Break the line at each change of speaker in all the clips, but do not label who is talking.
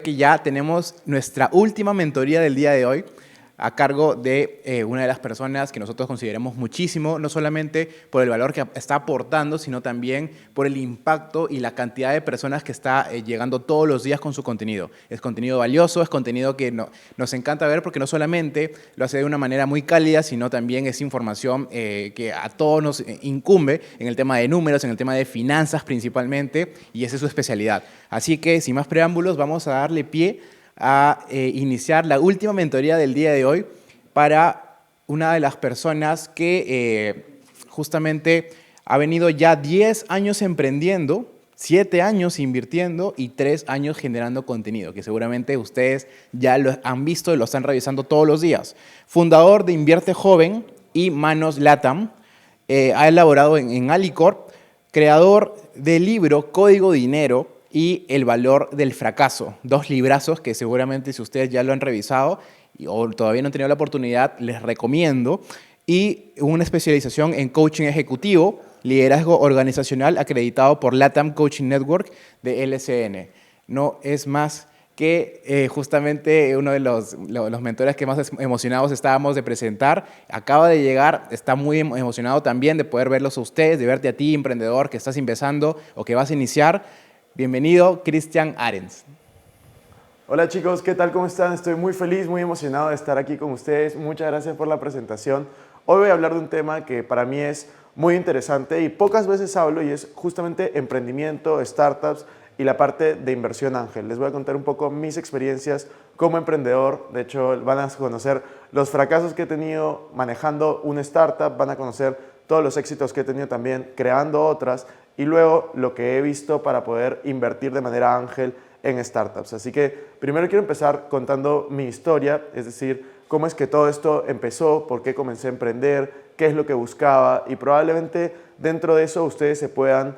Que ya tenemos nuestra última mentoría del día de hoy a cargo de una de las personas que nosotros consideramos muchísimo, no solamente por el valor que está aportando, sino también por el impacto y la cantidad de personas que está llegando todos los días con su contenido. Es contenido valioso, es contenido que nos encanta ver porque no solamente lo hace de una manera muy cálida, sino también es información que a todos nos incumbe en el tema de números, en el tema de finanzas principalmente, y esa es su especialidad. Así que, sin más preámbulos, vamos a darle pie a iniciar la última mentoría del día de hoy para una de las personas que justamente ha venido ya 10 años emprendiendo, 7 años invirtiendo y 3 años generando contenido, que seguramente ustedes ya lo han visto y lo están revisando todos los días. Fundador de Invierte Joven y Manos Latam, ha elaborado en Alicorp, creador del libro Código Dinero y El valor del fracaso. 2 librazos que seguramente si ustedes ya lo han revisado o todavía no han tenido la oportunidad, les recomiendo. Y una especialización en coaching ejecutivo, liderazgo organizacional acreditado por LATAM Coaching Network de LCN. No es más que justamente uno de los mentores que más emocionados estábamos de presentar. Acaba de llegar, está muy emocionado también de poder verlos a ustedes, de verte a ti, emprendedor, que estás empezando o que vas a iniciar. Bienvenido, Cristian Arens.
Hola chicos, ¿qué tal? ¿Cómo están? Estoy muy feliz, muy emocionado de estar aquí con ustedes. Muchas gracias por la presentación. Hoy voy a hablar de un tema que para mí es muy interesante y pocas veces hablo, y es justamente emprendimiento, startups y la parte de inversión ángel. Les voy a contar un poco mis experiencias como emprendedor. De hecho, van a conocer los fracasos que he tenido manejando una startup, van a conocer todos los éxitos que he tenido también creando otras, y luego lo que he visto para poder invertir de manera ángel en startups. Así que primero quiero empezar contando mi historia, es decir, cómo es que todo esto empezó, por qué comencé a emprender, qué es lo que buscaba, y probablemente dentro de eso ustedes se puedan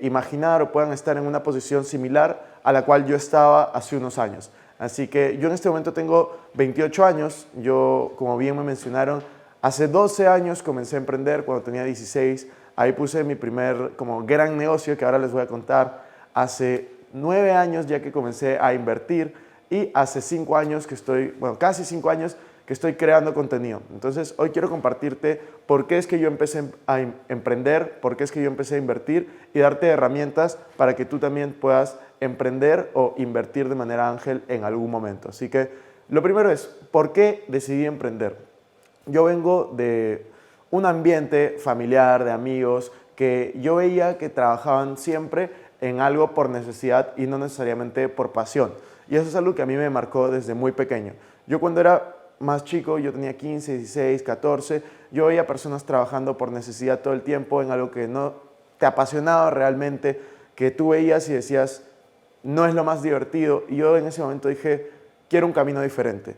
imaginar o puedan estar en una posición similar a la cual yo estaba hace unos años. Así que yo en este momento tengo 28 años, yo, como bien me mencionaron, hace 12 años comencé a emprender, cuando tenía 16, ahí puse mi primer como gran negocio que ahora les voy a contar. Hace 9 años ya que comencé a invertir, y hace 5 años que estoy, bueno, casi 5 años que estoy creando contenido. Entonces hoy quiero compartirte por qué es que yo empecé a emprender, por qué es que yo empecé a invertir, y darte herramientas para que tú también puedas emprender o invertir de manera ángel en algún momento. Así que lo primero es, ¿por qué decidí emprender? Yo vengo de un ambiente familiar, de amigos, que yo veía que trabajaban siempre en algo por necesidad y no necesariamente por pasión. Y eso es algo que a mí me marcó desde muy pequeño. Yo cuando era más chico, yo tenía 15, 16, 14, yo veía personas trabajando por necesidad todo el tiempo en algo que no te apasionaba realmente, que tú veías y decías, no es lo más divertido. Y yo en ese momento dije, quiero un camino diferente.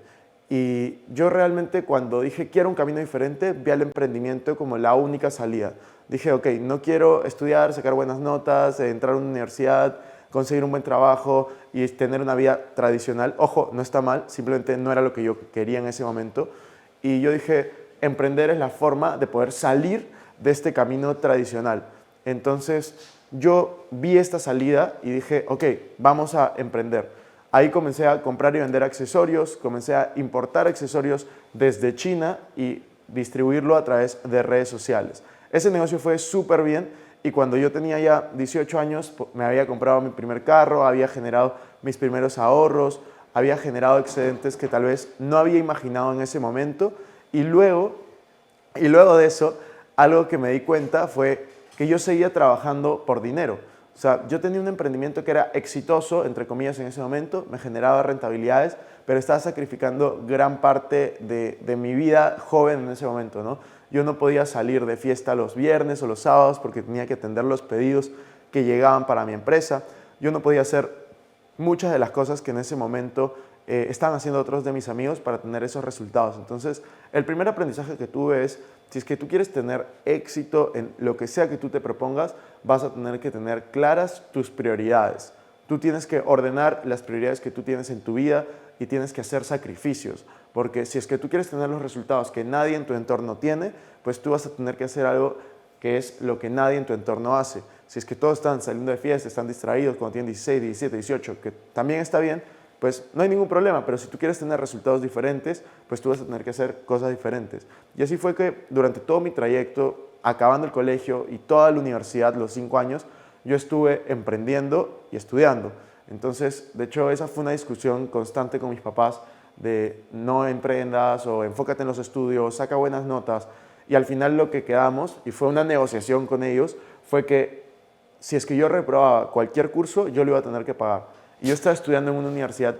Y yo realmente cuando dije quiero un camino diferente, vi al emprendimiento como la única salida. Dije, ok, no quiero estudiar, sacar buenas notas, entrar a una universidad, conseguir un buen trabajo y tener una vida tradicional. Ojo, no está mal, simplemente no era lo que yo quería en ese momento. Y yo dije, emprender es la forma de poder salir de este camino tradicional. Entonces yo vi esta salida y dije, ok, vamos a emprender. Ahí comencé a comprar y vender accesorios, comencé a importar accesorios desde China y distribuirlo a través de redes sociales. Ese negocio fue súper bien, y cuando yo tenía ya 18 años me había comprado mi primer carro, había generado mis primeros ahorros, había generado excedentes que tal vez no había imaginado en ese momento, y luego de eso, algo que me di cuenta fue que yo seguía trabajando por dinero. O sea, yo tenía un emprendimiento que era exitoso, entre comillas, en ese momento, me generaba rentabilidades, pero estaba sacrificando gran parte de mi vida joven en ese momento, ¿no? Yo no podía salir de fiesta los viernes o los sábados porque tenía que atender los pedidos que llegaban para mi empresa. Yo no podía hacer muchas de las cosas que en ese momento estaban haciendo otros de mis amigos para tener esos resultados. Entonces, el primer aprendizaje que tuve es, si es que tú quieres tener éxito en lo que sea que tú te propongas, vas a tener que tener claras tus prioridades. Tú tienes que ordenar las prioridades que tú tienes en tu vida y tienes que hacer sacrificios, porque si es que tú quieres tener los resultados que nadie en tu entorno tiene, pues tú vas a tener que hacer algo que es lo que nadie en tu entorno hace. Si es que todos están saliendo de fiesta, están distraídos cuando tienen 16, 17, 18, que también está bien, pues no hay ningún problema, pero si tú quieres tener resultados diferentes, pues tú vas a tener que hacer cosas diferentes. Y así fue que durante todo mi trayecto, acabando el colegio y toda la universidad, los 5 años, yo estuve emprendiendo y estudiando. Entonces, de hecho, esa fue una discusión constante con mis papás de no emprendas o enfócate en los estudios, saca buenas notas. Y al final lo que quedamos, y fue una negociación con ellos, fue que si es que yo reprobaba cualquier curso, yo lo iba a tener que pagar. Y yo estaba estudiando en una universidad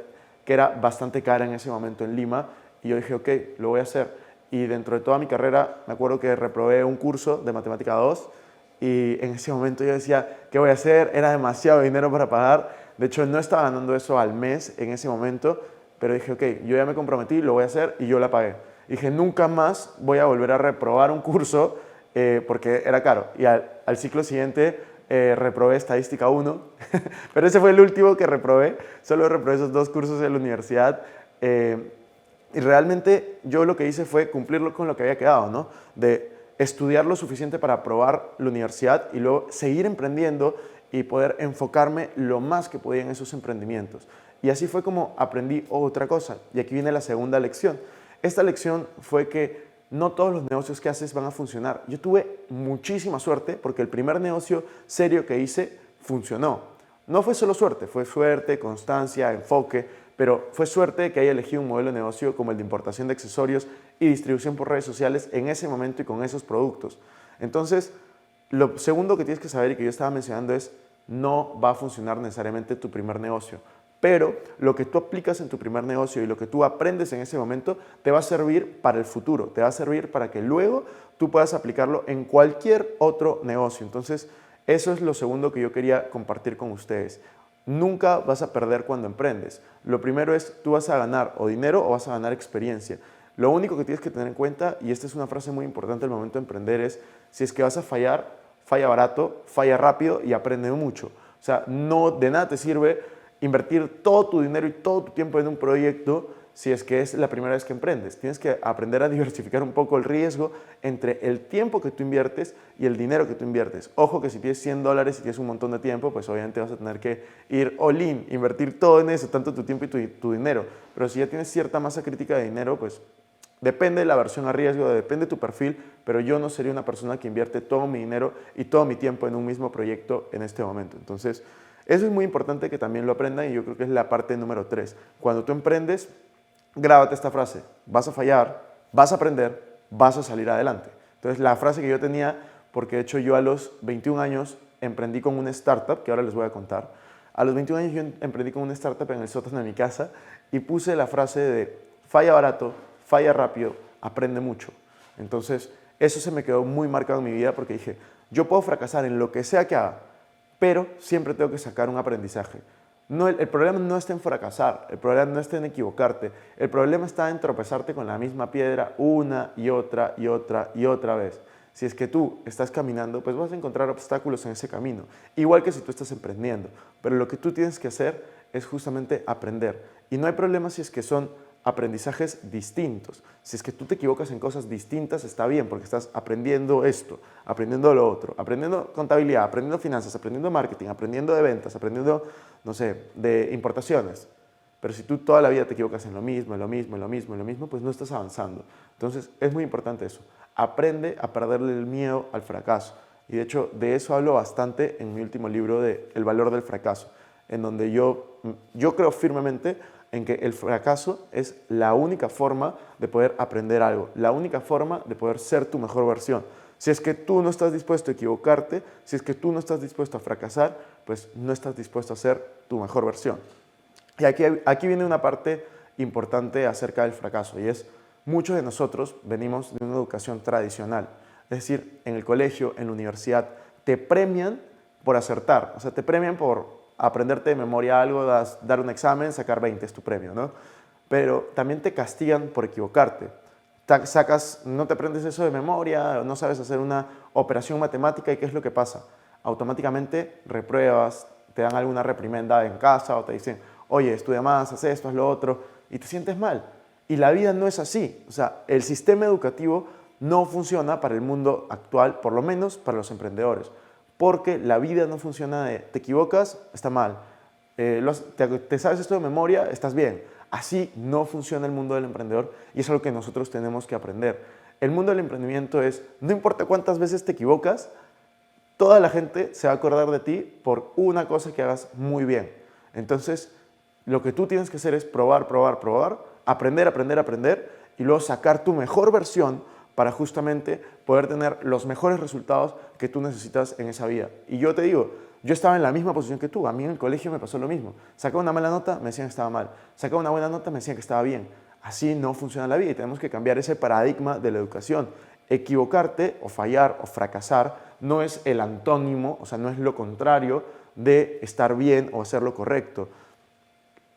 que era bastante cara en ese momento en Lima, y yo dije, ok, lo voy a hacer. Y dentro de toda mi carrera, me acuerdo que reprobé un curso de Matemática 2, y en ese momento yo decía, ¿qué voy a hacer? Era demasiado dinero para pagar. De hecho, no estaba ganando eso al mes en ese momento, pero dije, ok, yo ya me comprometí, lo voy a hacer, y yo la pagué. Dije, nunca más voy a volver a reprobar un curso porque era caro. Y al ciclo siguiente reprobé Estadística 1, pero ese fue el último que reprobé. Solo reprobé esos 2 cursos en la universidad. Y realmente yo lo que hice fue cumplirlo con lo que había quedado, ¿no? De estudiar lo suficiente para aprobar la universidad y luego seguir emprendiendo y poder enfocarme lo más que podía en esos emprendimientos. Y así fue como aprendí otra cosa. Y aquí viene la segunda lección. Esta lección fue que no todos los negocios que haces van a funcionar. Yo tuve muchísima suerte porque el primer negocio serio que hice funcionó. No fue solo suerte, fue suerte, constancia, enfoque, pero fue suerte que haya elegido un modelo de negocio como el de importación de accesorios y distribución por redes sociales en ese momento y con esos productos. Entonces, lo segundo que tienes que saber y que yo estaba mencionando es no va a funcionar necesariamente tu primer negocio. Pero lo que tú aplicas en tu primer negocio y lo que tú aprendes en ese momento te va a servir para el futuro, te va a servir para que luego tú puedas aplicarlo en cualquier otro negocio. Entonces, eso es lo segundo que yo quería compartir con ustedes. Nunca vas a perder cuando emprendes. Lo primero es, tú vas a ganar o dinero o vas a ganar experiencia. Lo único que tienes que tener en cuenta, y esta es una frase muy importante al momento de emprender, es si es que vas a fallar, falla barato, falla rápido y aprende mucho. O sea, no de nada te sirve invertir todo tu dinero y todo tu tiempo en un proyecto si es que es la primera vez que emprendes. Tienes que aprender a diversificar un poco el riesgo entre el tiempo que tú inviertes y el dinero que tú inviertes. Ojo que si tienes $100 y tienes un montón de tiempo, pues obviamente vas a tener que ir all in, invertir todo en eso, tanto tu tiempo y tu dinero. Pero si ya tienes cierta masa crítica de dinero, pues depende de la versión a riesgo, depende de tu perfil, pero yo no sería una persona que invierte todo mi dinero y todo mi tiempo en un mismo proyecto en este momento. Entonces, eso es muy importante que también lo aprendan y yo creo que es la parte número 3. Cuando tú emprendes, grábate esta frase. Vas a fallar, vas a aprender, vas a salir adelante. Entonces, la frase que yo tenía, porque de hecho yo a los 21 años emprendí con una startup, que ahora les voy a contar. A los 21 años yo emprendí con una startup en el sótano de mi casa y puse la frase de falla barato, falla rápido, aprende mucho. Entonces, eso se me quedó muy marcado en mi vida porque dije, yo puedo fracasar en lo que sea que haga, pero siempre tengo que sacar un aprendizaje. No, el problema no está en fracasar, el problema no está en equivocarte, el problema está en tropezarte con la misma piedra una y otra y otra y otra vez. Si es que tú estás caminando, pues vas a encontrar obstáculos en ese camino, igual que si tú estás emprendiendo, pero lo que tú tienes que hacer es justamente aprender. Y no hay problema si es que son aprendizajes distintos. Si es que tú te equivocas en cosas distintas, está bien, porque estás aprendiendo esto, aprendiendo lo otro, aprendiendo contabilidad, aprendiendo finanzas, aprendiendo marketing, aprendiendo de ventas, aprendiendo, no sé, de importaciones. Pero si tú toda la vida te equivocas en lo mismo, en lo mismo, en lo mismo, en lo mismo, pues no estás avanzando. Entonces, es muy importante eso. Aprende a perderle el miedo al fracaso. Y de hecho, de eso hablo bastante en mi último libro de El valor del fracaso, en donde yo creo firmemente en que el fracaso es la única forma de poder aprender algo, la única forma de poder ser tu mejor versión. Si es que tú no estás dispuesto a equivocarte, si es que tú no estás dispuesto a fracasar, pues no estás dispuesto a ser tu mejor versión. Y aquí viene una parte importante acerca del fracaso, y es, muchos de nosotros venimos de una educación tradicional, es decir, en el colegio, en la universidad, te premian por acertar, o sea, te premian por aprenderte de memoria algo, dar un examen, sacar 20 es tu premio, ¿no? Pero también te castigan por equivocarte. No te aprendes eso de memoria, no sabes hacer una operación matemática y ¿qué es lo que pasa? Automáticamente repruebas, te dan alguna reprimenda en casa o te dicen, oye, estudia más, haz esto, haz lo otro, y te sientes mal. Y la vida no es así. O sea, el sistema educativo no funciona para el mundo actual, por lo menos para los emprendedores, porque la vida no funciona de te equivocas, está mal, te sabes esto de memoria, estás bien. Así no funciona el mundo del emprendedor y es algo que nosotros tenemos que aprender. El mundo del emprendimiento es, no importa cuántas veces te equivocas, toda la gente se va a acordar de ti por una cosa que hagas muy bien. Entonces, lo que tú tienes que hacer es probar, probar, probar, aprender, aprender, aprender y luego sacar tu mejor versión para justamente poder tener los mejores resultados que tú necesitas en esa vida. Y yo te digo, yo estaba en la misma posición que tú. A mí en el colegio me pasó lo mismo. Sacaba una mala nota, me decían que estaba mal. Sacaba una buena nota, me decían que estaba bien. Así no funciona la vida y tenemos que cambiar ese paradigma de la educación. Equivocarte o fallar o fracasar no es el antónimo, o sea, no es lo contrario de estar bien o hacer lo correcto.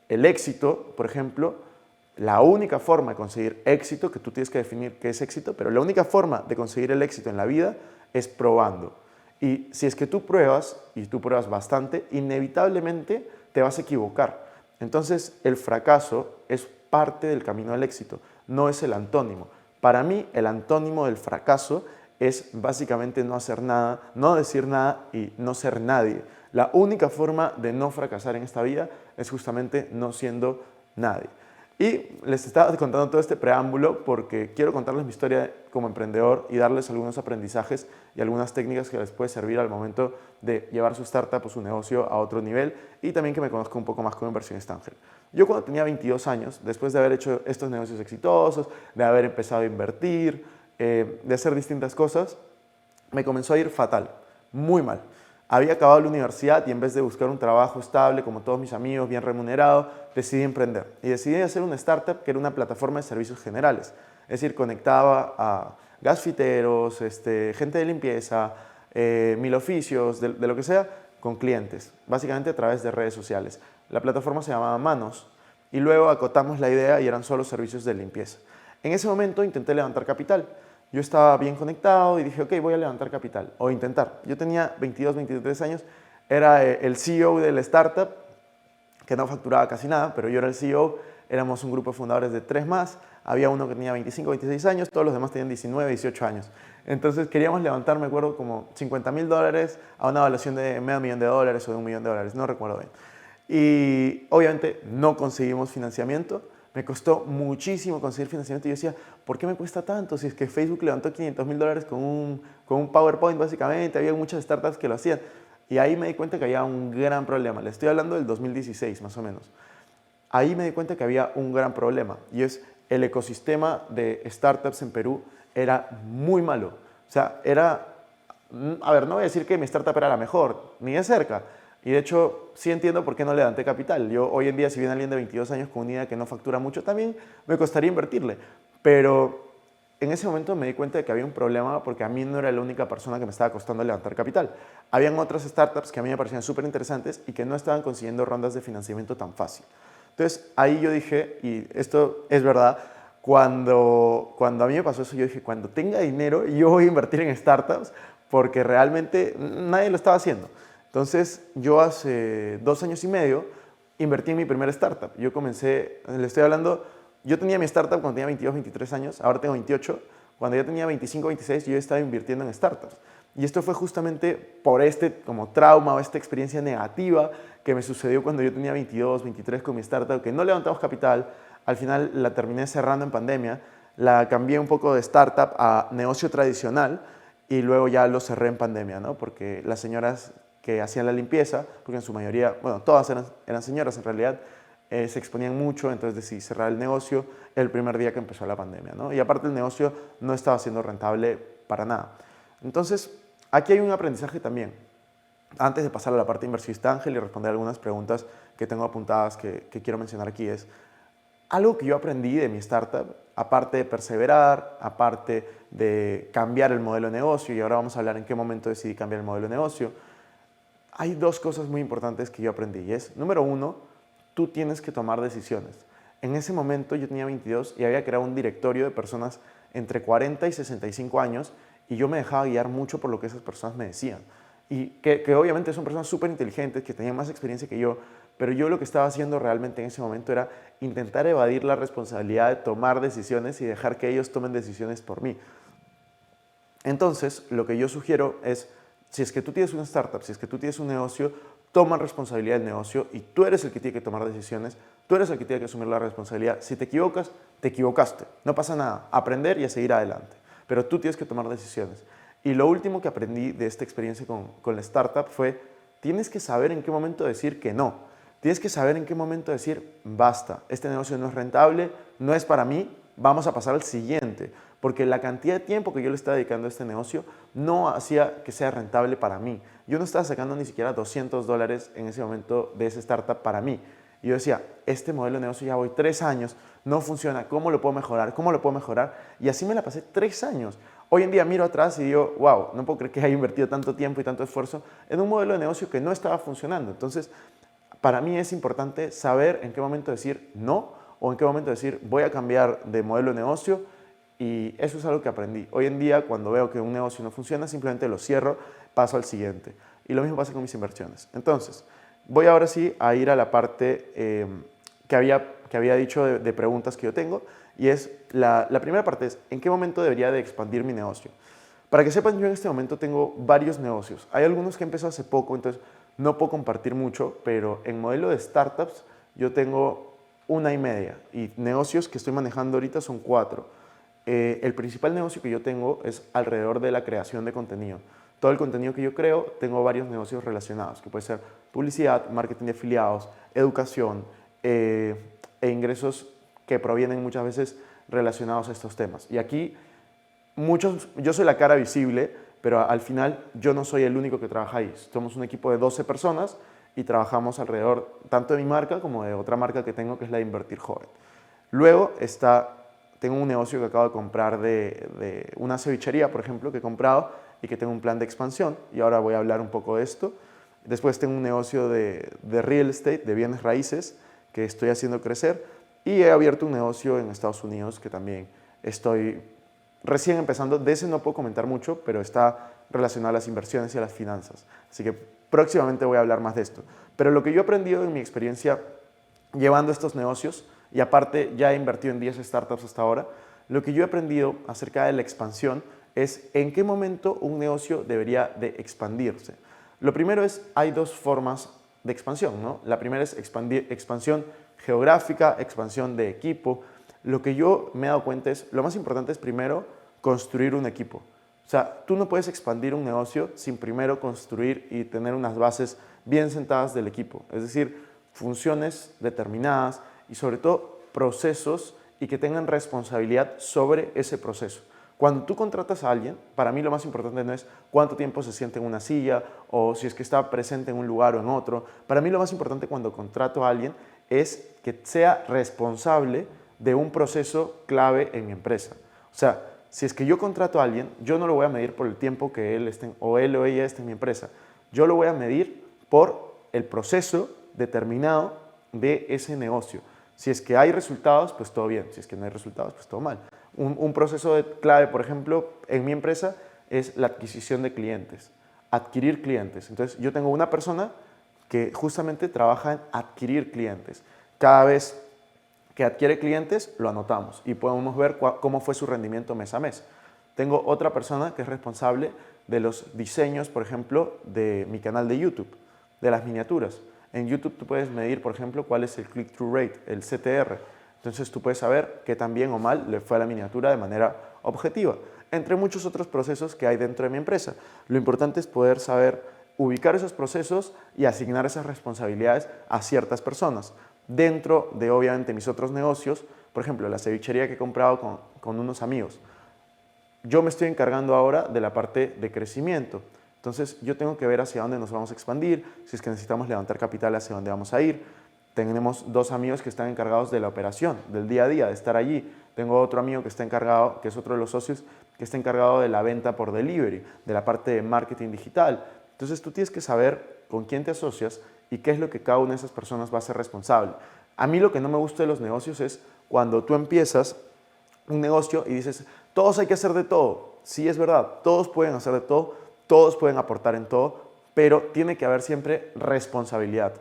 El éxito, por ejemplo, la única forma de conseguir éxito, que tú tienes que definir qué es éxito, pero la única forma de conseguir el éxito en la vida es probando. Y si es que tú pruebas, y tú pruebas bastante, inevitablemente te vas a equivocar. Entonces, el fracaso es parte del camino al éxito, no es el antónimo. Para mí, el antónimo del fracaso es básicamente no hacer nada, no decir nada y no ser nadie. La única forma de no fracasar en esta vida es justamente no siendo nadie. Y les estaba contando todo este preámbulo porque quiero contarles mi historia como emprendedor y darles algunos aprendizajes y algunas técnicas que les puede servir al momento de llevar su startup o su negocio a otro nivel y también que me conozca un poco más como inversionista ángel. Yo cuando tenía 22 años, después de haber hecho estos negocios exitosos, de haber empezado a invertir, de hacer distintas cosas, me comenzó a ir fatal, muy mal. Había acabado la universidad y en vez de buscar un trabajo estable, como todos mis amigos, bien remunerado, decidí emprender. Y decidí hacer una startup que era una plataforma de servicios generales. Es decir, conectaba a gasfiteros, gente de limpieza, mil oficios, de lo que sea, con clientes, básicamente a través de redes sociales. La plataforma se llamaba Manos y luego acotamos la idea y eran solo servicios de limpieza. En ese momento intenté levantar capital. Yo estaba bien conectado y dije, ok, voy a levantar capital o intentar. Yo tenía 22, 23 años, era el CEO de la startup, que no facturaba casi nada, pero yo era el CEO, éramos un grupo de fundadores de 3 más, había uno que tenía 25, 26 años, todos los demás tenían 19, 18 años. Entonces queríamos levantar, me acuerdo, como $50,000 a una evaluación de $500,000 o de $1,000,000, no recuerdo bien. Y obviamente no conseguimos financiamiento. Me costó muchísimo conseguir financiamiento y yo decía, ¿por qué me cuesta tanto? Si es que Facebook levantó $500,000 con un PowerPoint básicamente, había muchas startups que lo hacían. Y ahí me di cuenta que había un gran problema. Le estoy hablando del 2016 más o menos. Ahí me di cuenta que había un gran problema y es el ecosistema de startups en Perú era muy malo. O sea, a ver, no voy a decir que mi startup era la mejor, ni de cerca. Y de hecho, sí entiendo por qué no levanté capital. Yo hoy en día, si viene alguien de 22 años con una idea que no factura mucho, también me costaría invertirle. Pero en ese momento me di cuenta de que había un problema porque a mí no era la única persona que me estaba costando levantar capital. Habían otras startups que a mí me parecían súper interesantes y que no estaban consiguiendo rondas de financiamiento tan fácil. Entonces, ahí yo dije, y esto es verdad, cuando a mí me pasó eso, yo dije, cuando tenga dinero, yo voy a invertir en startups porque realmente nadie lo estaba haciendo. Entonces, yo hace 2 años y medio invertí en mi primera startup. Yo comencé, le estoy hablando, yo tenía mi startup cuando tenía 22, 23 años, ahora tengo 28. Cuando yo tenía 25, 26, yo estaba invirtiendo en startups. Y esto fue justamente por como trauma o esta experiencia negativa que me sucedió cuando yo tenía 22, 23 con mi startup, que no levantamos capital, al final la terminé cerrando en pandemia, la cambié un poco de startup a negocio tradicional y luego ya lo cerré en pandemia, ¿no? Porque las señoras que hacían la limpieza, porque en su mayoría, bueno, todas eran señoras en realidad, se exponían mucho, entonces decidí cerrar el negocio el primer día que empezó la pandemia, ¿no? Y aparte el negocio no estaba siendo rentable para nada. Entonces, aquí hay un aprendizaje también. Antes de pasar a la parte de inversionista ángel y responder algunas preguntas que tengo apuntadas que quiero mencionar aquí es, algo que yo aprendí de mi startup, aparte de perseverar, aparte de cambiar el modelo de negocio, y ahora vamos a hablar en qué momento decidí cambiar el modelo de negocio, hay 2 cosas muy importantes que yo aprendí y es, número 1, tú tienes que tomar decisiones. En ese momento yo tenía 22 y había creado un directorio de personas entre 40 y 65 años y yo me dejaba guiar mucho por lo que esas personas me decían. Y que obviamente son personas súper inteligentes, que tenían más experiencia que yo, pero yo lo que estaba haciendo realmente en ese momento era intentar evadir la responsabilidad de tomar decisiones y dejar que ellos tomen decisiones por mí. Entonces, lo que yo sugiero es, si es que tú tienes una startup, si es que tú tienes un negocio, toma responsabilidad del negocio y tú eres el que tiene que tomar decisiones, tú eres el que tiene que asumir la responsabilidad. Si te equivocas, te equivocaste, no pasa nada, aprender y a seguir adelante, pero tú tienes que tomar decisiones. Y lo último que aprendí de esta experiencia con la startup fue, tienes que saber en qué momento decir que no, tienes que saber en qué momento decir, basta, este negocio no es rentable, no es para mí, vamos a pasar al siguiente, porque la cantidad de tiempo que yo le estaba dedicando a este negocio no hacía que sea rentable para mí. Yo no estaba sacando ni siquiera $200 en ese momento de esa startup para mí. Y yo decía, este modelo de negocio ya voy 3 años, no funciona, ¿cómo lo puedo mejorar? ¿Cómo lo puedo mejorar? Y así me la pasé 3 años. Hoy en día miro atrás y digo, wow, no puedo creer que haya invertido tanto tiempo y tanto esfuerzo en un modelo de negocio que no estaba funcionando. Entonces, para mí es importante saber en qué momento decir no o en qué momento decir voy a cambiar de modelo de negocio, y eso es algo que aprendí. Hoy en día, cuando veo que un negocio no funciona, simplemente lo cierro, paso al siguiente. Y lo mismo pasa con mis inversiones. Entonces, voy ahora sí a ir a la parte que había dicho de preguntas que yo tengo, y es la primera parte es, ¿en qué momento debería de expandir mi negocio? Para que sepan, yo en este momento tengo varios negocios. Hay algunos que he empezado hace poco, entonces no puedo compartir mucho, pero en modelo de startups yo tengo 1,5, y negocios que estoy manejando ahorita son 4. El principal negocio que yo tengo es alrededor de la creación de contenido. Todo el contenido que yo creo, tengo varios negocios relacionados, que puede ser publicidad, marketing de afiliados, educación e ingresos que provienen muchas veces relacionados a estos temas. Y aquí yo soy la cara visible, pero al final yo no soy el único que trabaja ahí. Somos un equipo de 12 personas y trabajamos alrededor tanto de mi marca como de otra marca que tengo, que es la de Invertir Joven. Luego tengo un negocio que acabo de comprar de una cevichería, por ejemplo, que he comprado y que tengo un plan de expansión, y ahora voy a hablar un poco de esto. Después tengo un negocio de real estate, de bienes raíces, que estoy haciendo crecer, y he abierto un negocio en Estados Unidos que también estoy recién empezando. De ese no puedo comentar mucho, pero está relacionado a las inversiones y a las finanzas. Así que próximamente voy a hablar más de esto. Pero lo que yo he aprendido en mi experiencia llevando estos negocios, y aparte ya he invertido en 10 startups hasta ahora, lo que yo he aprendido acerca de la expansión es en qué momento un negocio debería de expandirse. Lo primero es, hay 2 formas de expansión, ¿no? La primera es expansión geográfica, expansión de equipo. Lo que yo me he dado cuenta es, lo más importante es primero construir un equipo. O sea, tú no puedes expandir un negocio sin primero construir y tener unas bases bien sentadas del equipo. Es decir, funciones determinadas y sobre todo procesos, y que tengan responsabilidad sobre ese proceso. Cuando tú contratas a alguien, para mí lo más importante no es cuánto tiempo se sienta en una silla o si es que está presente en un lugar o en otro. Para mí lo más importante cuando contrato a alguien es que sea responsable de un proceso clave en mi empresa. O sea, si es que yo contrato a alguien, yo no lo voy a medir por el tiempo que él o ella esté en mi empresa. Yo lo voy a medir por el proceso determinado de ese negocio. Si es que hay resultados, pues todo bien. Si es que no hay resultados, pues todo mal. Un proceso clave, por ejemplo, en mi empresa es la adquisición de clientes, adquirir clientes. Entonces, yo tengo una persona que justamente trabaja en adquirir clientes. Cada vez que adquiere clientes, lo anotamos y podemos ver cómo fue su rendimiento mes a mes. Tengo otra persona que es responsable de los diseños, por ejemplo, de mi canal de YouTube, de las miniaturas. En YouTube tú puedes medir, por ejemplo, cuál es el click-through rate, el CTR. Entonces tú puedes saber qué tan bien o mal le fue a la miniatura de manera objetiva, entre muchos otros procesos que hay dentro de mi empresa. Lo importante es poder saber ubicar esos procesos y asignar esas responsabilidades a ciertas personas. Dentro de, obviamente, mis otros negocios, por ejemplo, la cevichería que he comprado con unos amigos, yo me estoy encargando ahora de la parte de crecimiento. Entonces, yo tengo que ver hacia dónde nos vamos a expandir, si es que necesitamos levantar capital, hacia dónde vamos a ir. Tenemos 2 amigos que están encargados de la operación, del día a día, de estar allí. Tengo otro amigo que está encargado, que es otro de los socios, que está encargado de la venta por delivery, de la parte de marketing digital. Entonces, tú tienes que saber con quién te asocias y qué es lo que cada una de esas personas va a ser responsable. A mí lo que no me gusta de los negocios es cuando tú empiezas un negocio y dices, todos hay que hacer de todo. Sí, es verdad, todos pueden hacer de todo, todos pueden aportar en todo, pero tiene que haber siempre responsabilidad.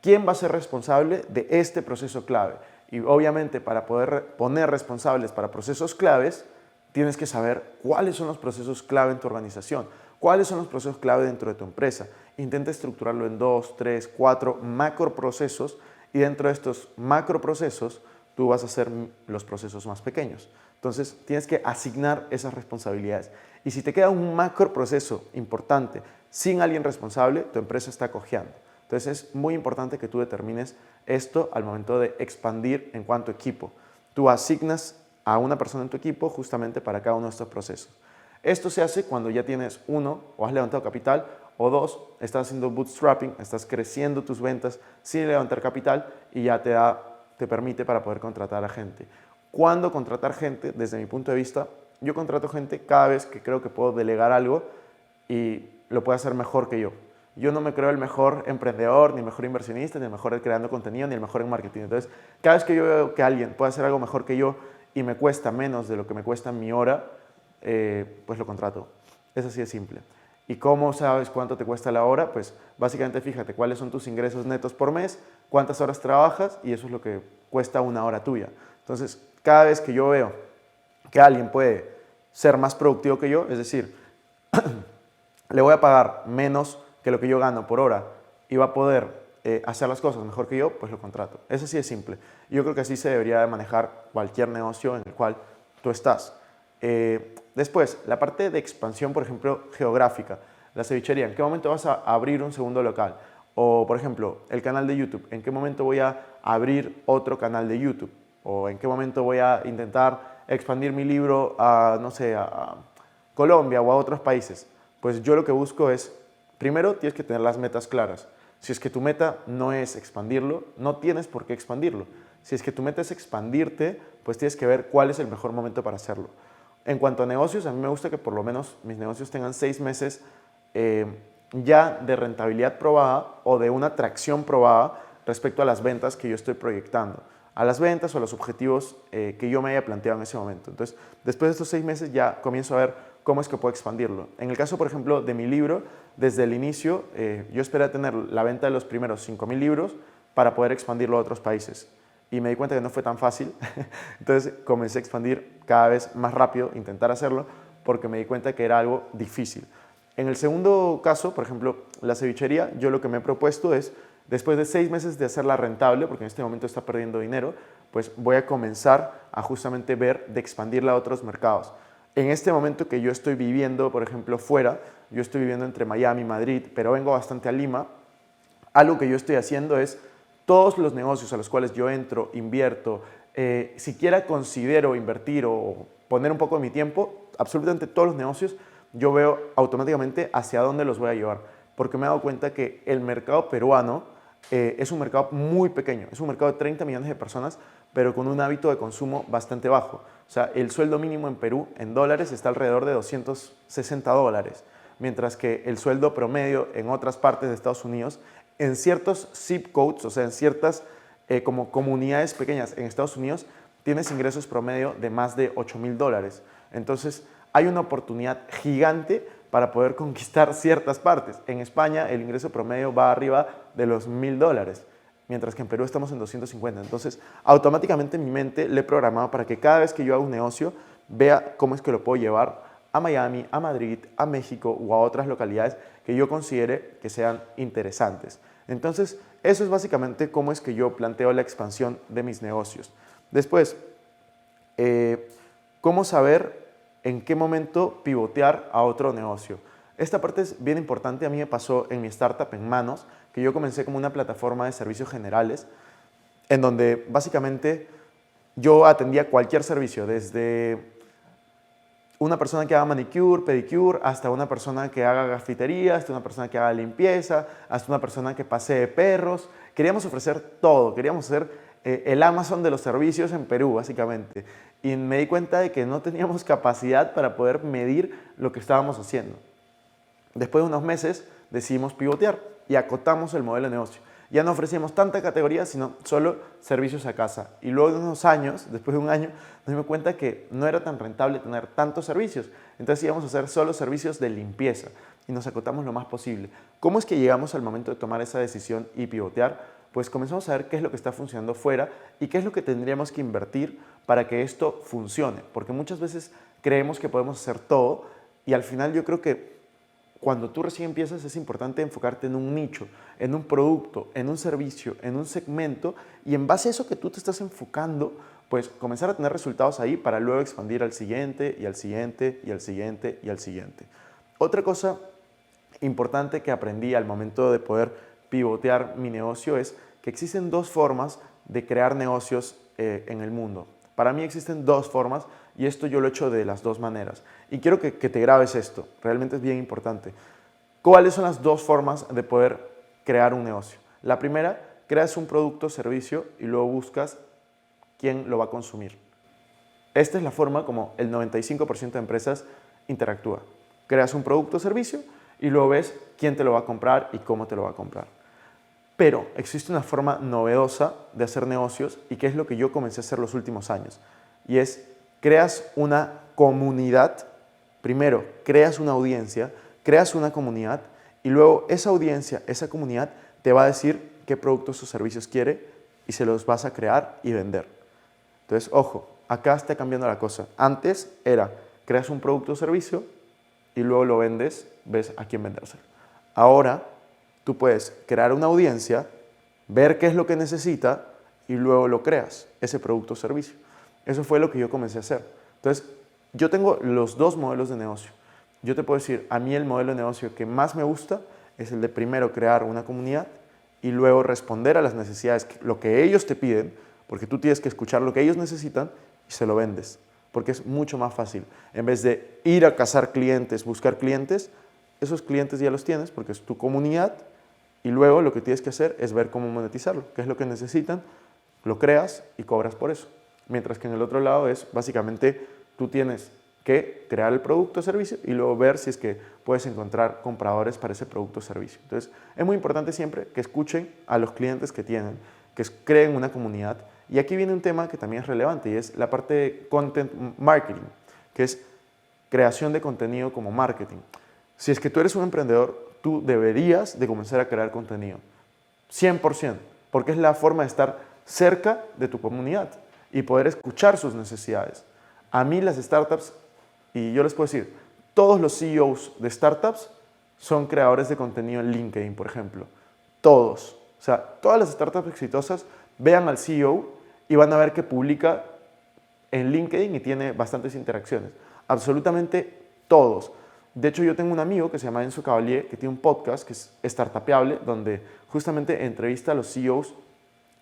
¿Quién va a ser responsable de este proceso clave? Y obviamente para poder poner responsables para procesos claves, tienes que saber cuáles son los procesos clave en tu organización, cuáles son los procesos clave dentro de tu empresa. Intenta estructurarlo en 2, 3, 4 macroprocesos y dentro de estos macroprocesos tú vas a hacer los procesos más pequeños. Entonces tienes que asignar esas responsabilidades. Y si te queda un macroproceso importante sin alguien responsable, tu empresa está cojeando. Entonces es muy importante que tú determines esto al momento de expandir en cuanto a equipo. Tú asignas a una persona en tu equipo justamente para cada uno de estos procesos. Esto se hace cuando ya tienes uno, o has levantado capital, o dos, estás haciendo bootstrapping, estás creciendo tus ventas sin levantar capital y ya te permite para poder contratar a gente. ¿Cuándo contratar gente? Desde mi punto de vista, yo contrato gente cada vez que creo que puedo delegar algo y lo puede hacer mejor que yo. Yo no me creo el mejor emprendedor, ni el mejor inversionista, ni el mejor creando contenido, ni el mejor en marketing. Entonces, cada vez que yo veo que alguien puede hacer algo mejor que yo y me cuesta menos de lo que me cuesta mi hora, pues lo contrato. Es así de simple. ¿Y cómo sabes cuánto te cuesta la hora? Pues básicamente fíjate cuáles son tus ingresos netos por mes, cuántas horas trabajas y eso es lo que cuesta una hora tuya. Entonces, cada vez que yo veo que alguien puede ser más productivo que yo, es decir, le voy a pagar menos que lo que yo gano por hora y va a poder hacer las cosas mejor que yo, pues lo contrato. Es así de simple. Yo creo que así se debería de manejar cualquier negocio en el cual tú estás. Después, la parte de expansión, por ejemplo, geográfica. La cevichería, ¿en qué momento vas a abrir un segundo local? O, por ejemplo, el canal de YouTube, ¿en qué momento voy a abrir otro canal de YouTube? O ¿en qué momento voy a intentar expandir mi libro a, no sé, a Colombia o a otros países? Pues yo lo que busco es, primero tienes que tener las metas claras. Si es que tu meta no es expandirlo, no tienes por qué expandirlo. Si es que tu meta es expandirte, pues tienes que ver cuál es el mejor momento para hacerlo. En cuanto a negocios, a mí me gusta que por lo menos mis negocios tengan 6 meses ya de rentabilidad probada o de una tracción probada respecto a las ventas que yo estoy proyectando, a las ventas o a los objetivos que yo me haya planteado en ese momento. Entonces, después de estos 6 meses ya comienzo a ver cómo es que puedo expandirlo. En el caso, por ejemplo, de mi libro, desde el inicio yo esperé tener la venta de los primeros 5,000 libros para poder expandirlo a otros países. Y me di cuenta que no fue tan fácil, entonces comencé a expandir cada vez más rápido, intentar hacerlo, porque me di cuenta que era algo difícil. En el segundo caso, por ejemplo, la cevichería, yo lo que me he propuesto es, después de 6 meses de hacerla rentable, porque en este momento está perdiendo dinero, pues voy a comenzar a justamente ver de expandirla a otros mercados. En este momento que yo estoy viviendo, por ejemplo, fuera, yo estoy viviendo entre Miami y Madrid, pero vengo bastante a Lima, algo que yo estoy haciendo es todos los negocios a los cuales yo entro, invierto, siquiera considero invertir o poner un poco de mi tiempo, absolutamente todos los negocios, yo veo automáticamente hacia dónde los voy a llevar. Porque me he dado cuenta que el mercado peruano es un mercado muy pequeño, es un mercado de 30 millones de personas, pero con un hábito de consumo bastante bajo. O sea, el sueldo mínimo en Perú en dólares está alrededor de $260, mientras que el sueldo promedio en otras partes de Estados Unidos en ciertos zip codes, o sea, en ciertas como comunidades pequeñas en Estados Unidos, tienes ingresos promedio de más de $8,000. Entonces, hay una oportunidad gigante para poder conquistar ciertas partes. En España, el ingreso promedio va arriba de los $1,000, mientras que en Perú estamos en 250. Entonces, automáticamente en mi mente le he programado para que cada vez que yo haga un negocio, vea cómo es que lo puedo llevar a Miami, a Madrid, a México o a otras localidades que yo considere que sean interesantes. Entonces, eso es básicamente cómo es que yo planteo la expansión de mis negocios. Después, cómo saber en qué momento pivotear a otro negocio. Esta parte es bien importante. A mí me pasó en mi startup en Manos, que yo comencé como una plataforma de servicios generales, en donde básicamente yo atendía cualquier servicio, desde una persona que haga manicure, pedicure, hasta una persona que haga gafitería, hasta una persona que haga limpieza, hasta una persona que pasee perros. Queríamos ofrecer todo, queríamos ser el Amazon de los servicios en Perú, básicamente. Y me di cuenta de que no teníamos capacidad para poder medir lo que estábamos haciendo. Después de unos meses decidimos pivotear y acotamos el modelo de negocio. Ya no ofrecíamos tanta categoría, sino solo servicios a casa. Y luego de unos años, después de un año, nos dimos cuenta que no era tan rentable tener tantos servicios. Entonces íbamos a hacer solo servicios de limpieza y nos acotamos lo más posible. ¿Cómo es que llegamos al momento de tomar esa decisión y pivotear? pues comenzamos a ver qué es lo que está funcionando fuera y qué es lo que tendríamos que invertir para que esto funcione. Porque muchas veces creemos que podemos hacer todo y al final yo creo que cuando tú recién empiezas es importante enfocarte en un nicho, en un producto, en un servicio, en un segmento y en base a eso que tú te estás enfocando, pues comenzar a tener resultados ahí para luego expandir al siguiente y al siguiente y al siguiente y al siguiente. Otra cosa importante que aprendí al momento de poder pivotear mi negocio es que existen dos formas de crear negocios en el mundo. Para mí existen dos formas y esto yo lo he hecho de las dos maneras. Y quiero que te grabes esto, realmente es bien importante. ¿Cuáles son las dos formas de poder crear un negocio? La primera, creas un producto o servicio y luego buscas quién lo va a consumir. Esta es la forma como el 95% de empresas interactúa. Creas un producto o servicio y luego ves quién te lo va a comprar y cómo te lo va a comprar. Pero existe una forma novedosa de hacer negocios y que es lo que yo comencé a hacer los últimos años. Y es, creas una comunidad, primero creas una audiencia, creas una comunidad y luego esa audiencia, esa comunidad te va a decir qué productos o servicios quiere y se los vas a crear y vender. Entonces, ojo, acá está cambiando la cosa. Antes era, creas un producto o servicio y luego lo vendes, ves a quién vendérselo. Ahora, tú puedes crear una audiencia, ver qué es lo que necesita y luego lo creas, ese producto o servicio. Eso fue lo que yo comencé a hacer. Entonces, yo tengo los dos modelos de negocio. Yo te puedo decir, a mí el modelo de negocio que más me gusta es el de primero crear una comunidad y luego responder a las necesidades, lo que ellos te piden, porque tú tienes que escuchar lo que ellos necesitan y se lo vendes, porque es mucho más fácil. En vez de ir a cazar clientes, buscar clientes, esos clientes ya los tienes porque es tu comunidad y luego lo que tienes que hacer es ver cómo monetizarlo, qué es lo que necesitan, lo creas y cobras por eso. Mientras que en el otro lado es básicamente tú tienes que crear el producto o servicio y luego ver si es que puedes encontrar compradores para ese producto o servicio. Entonces, es muy importante siempre que escuchen a los clientes que tienen, que creen una comunidad. Y aquí viene un tema que también es relevante y es la parte de content marketing, que es creación de contenido como marketing. Si es que tú eres un emprendedor, tú deberías de comenzar a crear contenido, 100%, porque es la forma de estar cerca de tu comunidad y poder escuchar sus necesidades. A mí las startups, y yo les puedo decir, todos los CEOs de startups son creadores de contenido en LinkedIn, por ejemplo. Todos. O sea, todas las startups exitosas vean al CEO y van a ver que publica en LinkedIn y tiene bastantes interacciones. Absolutamente todos. De hecho, yo tengo un amigo que se llama Enzo Cavalier, que tiene un podcast que es Startupeable, donde justamente entrevista a los CEOs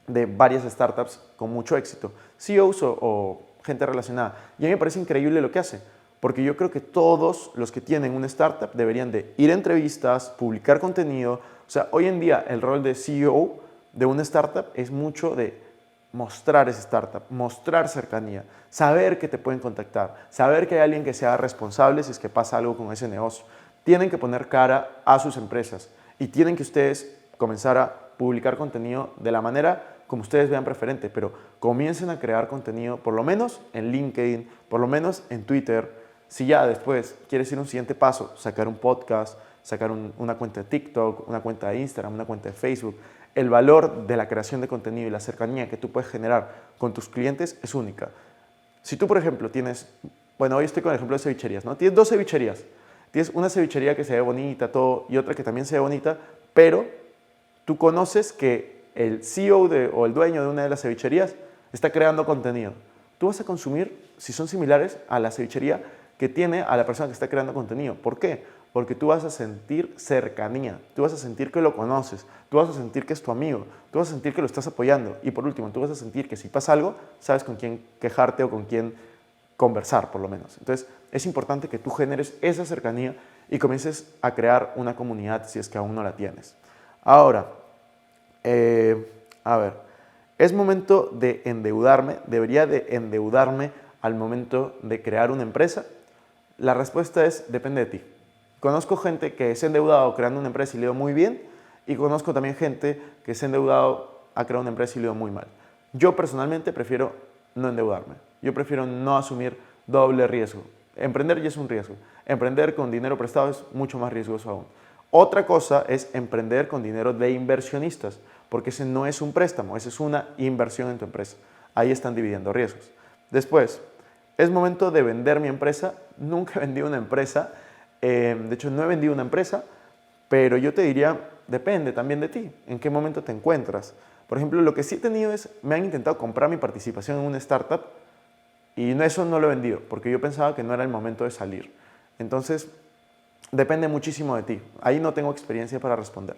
de varias startups con mucho éxito. CEOs o gente relacionada. Y a mí me parece increíble lo que hace, porque yo creo que todos los que tienen una startup deberían de ir a entrevistas, publicar contenido. O sea, hoy en día el rol de CEO de una startup es mucho de mostrar esa startup, mostrar cercanía, saber que te pueden contactar, saber que hay alguien que sea responsable si es que pasa algo con ese negocio. Tienen que poner cara a sus empresas y tienen que ustedes comenzar a publicar contenido de la manera como ustedes vean preferente, pero comiencen a crear contenido por lo menos en LinkedIn, por lo menos en Twitter. Si ya después quieres ir un siguiente paso, sacar un podcast, sacar una cuenta de TikTok, una cuenta de Instagram, una cuenta de Facebook, el valor de la creación de contenido y la cercanía que tú puedes generar con tus clientes es única. Si tú, por ejemplo, tienes, bueno, hoy estoy con el ejemplo de cevicherías, ¿no? Tienes dos cevicherías. Tienes una cevichería que se ve bonita, todo, y otra que también se ve bonita, pero tú conoces que el CEO o el dueño de una de las cevicherías está creando contenido. Tú vas a consumir, si son similares, a la cevichería que tiene a la persona que está creando contenido. ¿Por qué? Porque tú vas a sentir cercanía, tú vas a sentir que lo conoces, tú vas a sentir que es tu amigo, tú vas a sentir que lo estás apoyando y por último, tú vas a sentir que si pasa algo, sabes con quién quejarte o con quién conversar por lo menos. Entonces, es importante que tú generes esa cercanía y comiences a crear una comunidad si es que aún no la tienes. Ahora, a ver, es momento de endeudarme, debería de endeudarme al momento de crear una empresa. La respuesta es, depende de ti. Conozco gente que se ha endeudado creando una empresa y le dio muy bien y conozco también gente que se ha endeudado a crear una empresa y le dio muy mal. Yo personalmente prefiero no endeudarme. Yo prefiero no asumir doble riesgo. Emprender ya es un riesgo. Emprender con dinero prestado es mucho más riesgoso aún. Otra cosa es emprender con dinero de inversionistas, porque ese no es un préstamo, esa es una inversión en tu empresa. Ahí están dividiendo riesgos. Después, ¿es momento de vender mi empresa? Nunca he vendido una empresa. De hecho, no he vendido una empresa, pero yo te diría, depende también de ti, en qué momento te encuentras. Por ejemplo, lo que sí he tenido es, me han intentado comprar mi participación en una startup y eso no lo he vendido, porque yo pensaba que no era el momento de salir. Entonces, depende muchísimo de ti. Ahí no tengo experiencia para responder.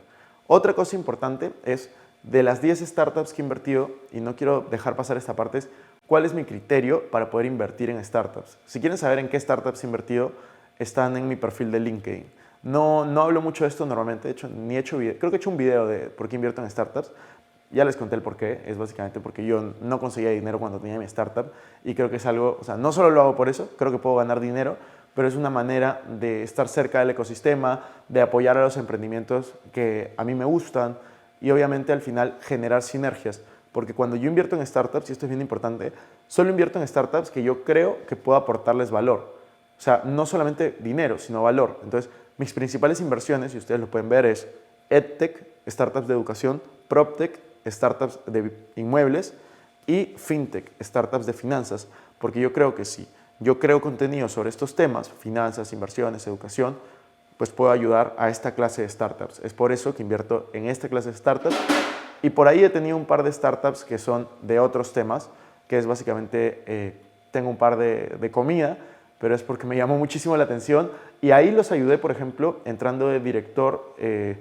Otra cosa importante es, de las 10 startups que he invertido, y no quiero dejar pasar esta parte, es cuál es mi criterio para poder invertir en startups. Si quieren saber en qué startups he invertido, están en mi perfil de LinkedIn. No hablo mucho de esto normalmente, de hecho, ni he hecho video. Creo que he hecho un video de por qué invierto en startups. Ya les conté el por qué, es básicamente porque yo no conseguía dinero cuando tenía mi startup y creo que es algo, o sea, no solo lo hago por eso, creo que puedo ganar dinero, pero es una manera de estar cerca del ecosistema, de apoyar a los emprendimientos que a mí me gustan y obviamente al final generar sinergias. Porque cuando yo invierto en startups, y esto es bien importante, solo invierto en startups que yo creo que puedo aportarles valor. O sea, no solamente dinero, sino valor. Entonces, mis principales inversiones, y ustedes lo pueden ver, es EdTech, startups de educación, PropTech, startups de inmuebles y FinTech, startups de finanzas. Porque yo creo que si yo creo contenido sobre estos temas, finanzas, inversiones, educación, pues puedo ayudar a esta clase de startups. Es por eso que invierto en esta clase de startups. Y por ahí he tenido un par de startups que son de otros temas, que es básicamente, tengo un par de comida, pero es porque me llamó muchísimo la atención. Y ahí los ayudé, por ejemplo, entrando de director en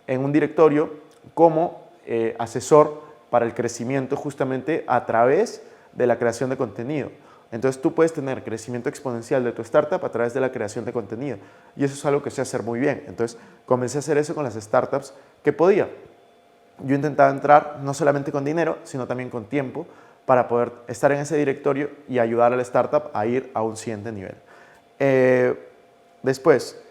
un directorio como asesor para el crecimiento justamente a través de la creación de contenido. Entonces tú puedes tener crecimiento exponencial de tu startup a través de la creación de contenido. Y eso es algo que sé hacer muy bien. Entonces comencé a hacer eso con las startups que podía. Yo intentaba entrar no solamente con dinero, sino también con tiempo para poder estar en ese directorio y ayudar a la startup a ir a un siguiente nivel. Después,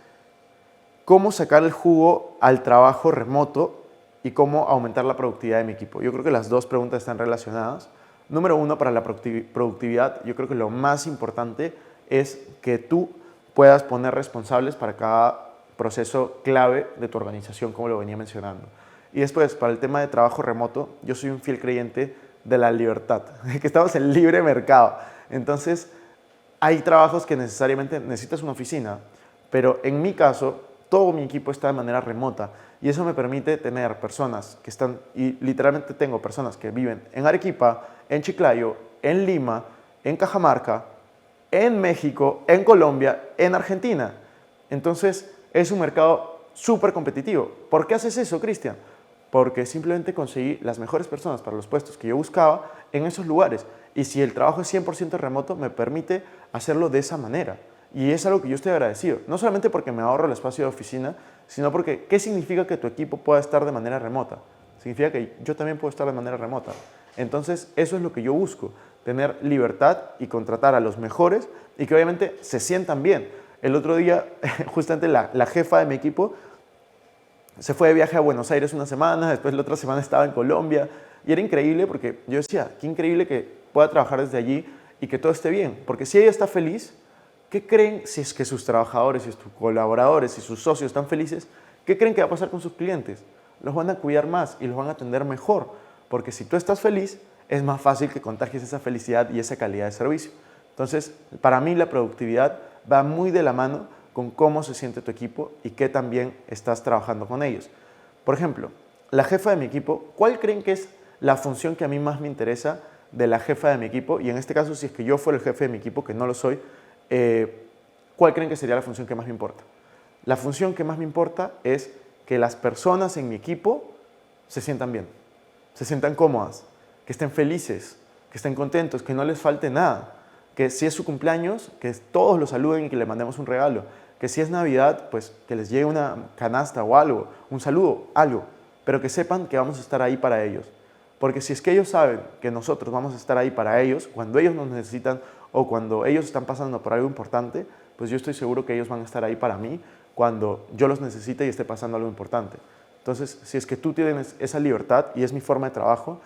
¿cómo sacar el jugo al trabajo remoto y cómo aumentar la productividad de mi equipo? Yo creo que las dos preguntas están relacionadas. Número uno, para la productividad, yo creo que lo más importante es que tú puedas poner responsables para cada proceso clave de tu organización, como lo venía mencionando. Y después, para el tema de trabajo remoto, yo soy un fiel creyente de la libertad, de que estamos en libre mercado. Entonces, hay trabajos que necesariamente necesitas una oficina, pero en mi caso, todo mi equipo está de manera remota y eso me permite tener personas que están, y literalmente tengo personas que viven en Arequipa, en Chiclayo, en Lima, en Cajamarca, en México, en Colombia, en Argentina. Entonces, es un mercado súper competitivo. ¿Por qué haces eso, Cristian? Porque simplemente conseguí las mejores personas para los puestos que yo buscaba en esos lugares. Y si el trabajo es 100% remoto, me permite hacerlo de esa manera. Y es algo que yo estoy agradecido. No solamente porque me ahorro el espacio de oficina, sino porque ¿qué significa que tu equipo pueda estar de manera remota? Significa que yo también puedo estar de manera remota. Entonces, eso es lo que yo busco, tener libertad y contratar a los mejores y que obviamente se sientan bien. El otro día, justamente la jefa de mi equipo se fue de viaje a Buenos Aires una semana, después la otra semana estaba en Colombia y era increíble porque yo decía, qué increíble que pueda trabajar desde allí y que todo esté bien, porque si ella está feliz, ¿qué creen si es que sus trabajadores, si sus colaboradores, si sus socios están felices? ¿Qué creen que va a pasar con sus clientes? Los van a cuidar más y los van a atender mejor, porque si tú estás feliz, es más fácil que contagies esa felicidad y esa calidad de servicio. Entonces, para mí la productividad va muy de la mano con cómo se siente tu equipo y qué también estás trabajando con ellos. Por ejemplo, la jefa de mi equipo, ¿cuál creen que es la función que a mí más me interesa de la jefa de mi equipo? Y en este caso, si es que yo fuera el jefe de mi equipo, que no lo soy, ¿cuál creen que sería la función que más me importa? La función que más me importa es que las personas en mi equipo se sientan bien, se sientan cómodas, que estén felices, que estén contentos, que no les falte nada, que si es su cumpleaños, que todos lo saluden y que le mandemos un regalo, que si es Navidad, pues que les llegue una canasta o algo, un saludo, algo, pero que sepan que vamos a estar ahí para ellos. Porque si es que ellos saben que nosotros vamos a estar ahí para ellos, cuando ellos nos necesitan o cuando ellos están pasando por algo importante, pues yo estoy seguro que ellos van a estar ahí para mí cuando yo los necesite y esté pasando algo importante. Entonces, si es que tú tienes esa libertad y es mi forma de trabajo,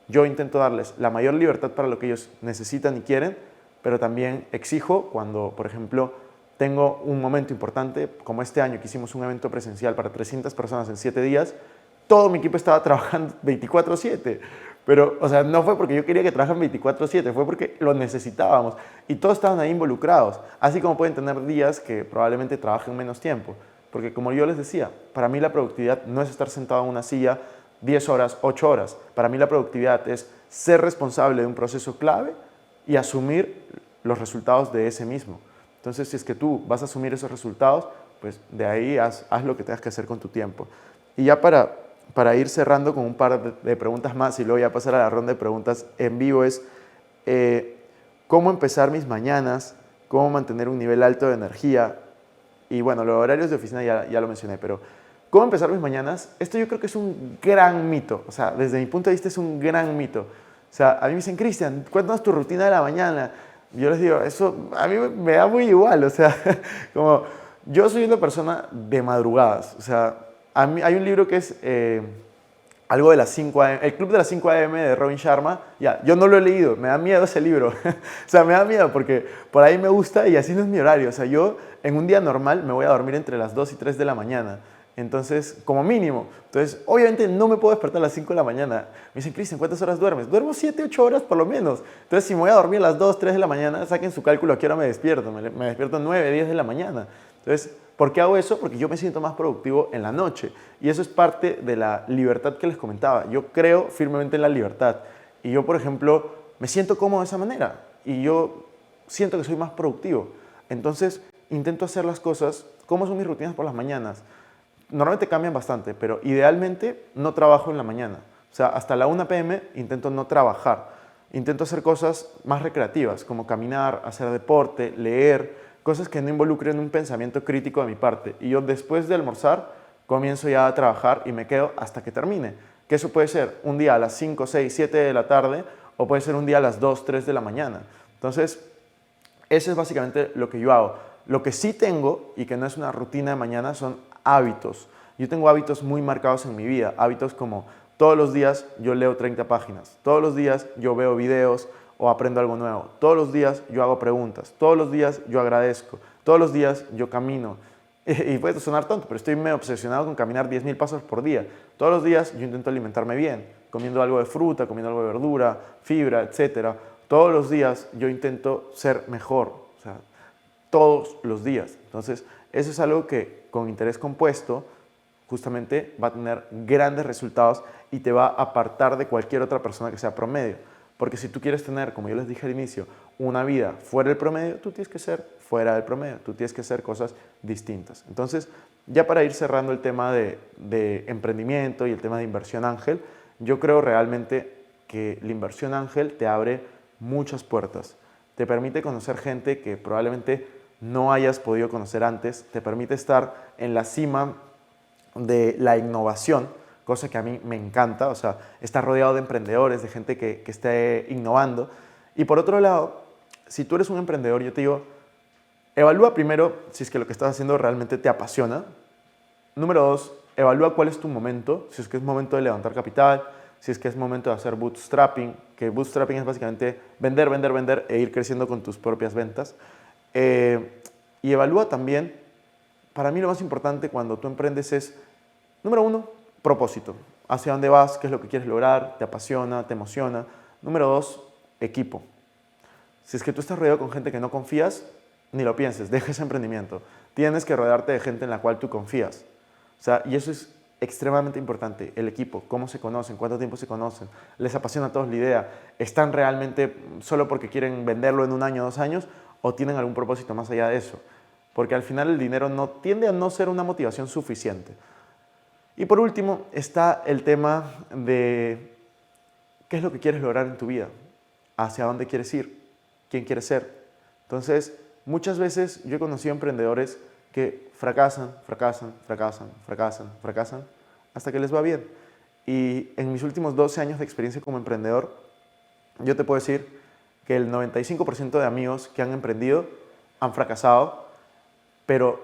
yo intento darles la mayor libertad para lo que ellos necesitan y quieren, pero también exijo cuando, por ejemplo, tengo un momento importante, como este año que hicimos un evento presencial para 300 personas en 7 días, todo mi equipo estaba trabajando 24/7. Pero, o sea, no fue porque yo quería que trabajen 24/7, fue porque lo necesitábamos. Y todos estaban ahí involucrados. Así como pueden tener días que probablemente trabajen menos tiempo. Porque como yo les decía, para mí la productividad no es estar sentado en una silla 10 horas, 8 horas. Para mí la productividad es ser responsable de un proceso clave y asumir los resultados de ese mismo. Entonces, si es que tú vas a asumir esos resultados, pues de ahí haz lo que tengas que hacer con tu tiempo. Y ya para ir cerrando con un par de preguntas más y luego ya pasar a la ronda de preguntas en vivo es cómo empezar mis mañanas, cómo mantener un nivel alto de energía y bueno, los horarios de oficina ya lo mencioné, pero cómo empezar mis mañanas, esto yo creo que es un gran mito, o sea, desde mi punto de vista es un gran mito. O sea, a mí me dicen, Cristian, cuéntanos tu rutina de la mañana. Yo les digo, eso a mí me da muy igual, o sea, como yo soy una persona de madrugadas, o sea, a mí, hay un libro que es algo de las 5 a.m., El Club de las 5 a.m. de Robin Sharma. Ya, yo no lo he leído, me da miedo ese libro. O sea, me da miedo porque por ahí me gusta y así no es mi horario. O sea, yo en un día normal me voy a dormir entre las 2 y 3 de la mañana. Entonces, como mínimo. Entonces, obviamente no me puedo despertar a las 5 de la mañana. Me dicen, Cristian, ¿cuántas horas duermes? Duermo 7, 8 horas por lo menos. Entonces, si me voy a dormir a las 2, 3 de la mañana, saquen su cálculo a qué hora me despierto. Me despierto a 9, 10 de la mañana. Entonces, ¿por qué hago eso? Porque yo me siento más productivo en la noche. Y eso es parte de la libertad que les comentaba. Yo creo firmemente en la libertad. Y yo, por ejemplo, me siento cómodo de esa manera. Y yo siento que soy más productivo. Entonces, intento hacer las cosas. ¿Cómo son mis rutinas por las mañanas? Normalmente cambian bastante, pero idealmente no trabajo en la mañana. O sea, hasta la 1 p.m. intento no trabajar. Intento hacer cosas más recreativas, como caminar, hacer deporte, leer, cosas que no involucren un pensamiento crítico de mi parte. Y yo después de almorzar comienzo ya a trabajar y me quedo hasta que termine. Que eso puede ser un día a las 5, 6, 7 de la tarde o puede ser un día a las 2, 3 de la mañana. Entonces, eso es básicamente lo que yo hago. Lo que sí tengo, y que no es una rutina de mañana, son hábitos. Yo tengo hábitos muy marcados en mi vida. Hábitos como todos los días yo leo 30 páginas. Todos los días yo veo videos o aprendo algo nuevo. Todos los días yo hago preguntas. Todos los días yo agradezco. Todos los días yo camino. Y puede sonar tonto, pero estoy medio obsesionado con caminar 10.000 pasos por día. Todos los días yo intento alimentarme bien, comiendo algo de fruta, comiendo algo de verdura, fibra, etc. Todos los días yo intento ser mejor. O sea, todos los días. Entonces, eso es algo que con interés compuesto justamente va a tener grandes resultados y te va a apartar de cualquier otra persona que sea promedio. Porque si tú quieres tener, como yo les dije al inicio, una vida fuera del promedio, tú tienes que ser fuera del promedio, tú tienes que hacer cosas distintas. Entonces, ya para ir cerrando el tema de emprendimiento y el tema de inversión ángel, yo creo realmente que la inversión ángel te abre muchas puertas. Te permite conocer gente que probablemente no hayas podido conocer antes, te permite estar en la cima de la innovación, cosa que a mí me encanta, o sea, estar rodeado de emprendedores, de gente que esté innovando. Y por otro lado, si tú eres un emprendedor, yo te digo, evalúa primero si es que lo que estás haciendo realmente te apasiona. Número 2, evalúa cuál es tu momento, si es que es momento de levantar capital, si es que es momento de hacer bootstrapping, que bootstrapping es básicamente vender, vender, vender e ir creciendo con tus propias ventas. Y evalúa también, para mí lo más importante cuando tú emprendes es, número 1, propósito. Hacia dónde vas, qué es lo que quieres lograr, te apasiona, te emociona. Número 2, equipo. Si es que tú estás rodeado con gente que no confías, ni lo pienses, deja ese emprendimiento. Tienes que rodearte de gente en la cual tú confías. O sea, y eso es extremadamente importante, el equipo, cómo se conocen, cuánto tiempo se conocen, les apasiona a todos la idea, están realmente solo porque quieren venderlo en 1 año, 2 años, o tienen algún propósito más allá de eso. Porque al final el dinero no tiende a no ser una motivación suficiente. Y por último está el tema de qué es lo que quieres lograr en tu vida, hacia dónde quieres ir, quién quieres ser. Entonces, muchas veces yo he conocido emprendedores que fracasan, fracasan, fracasan, fracasan, fracasan, hasta que les va bien. Y en mis últimos 12 años de experiencia como emprendedor, yo te puedo decir que el 95% de amigos que han emprendido han fracasado, pero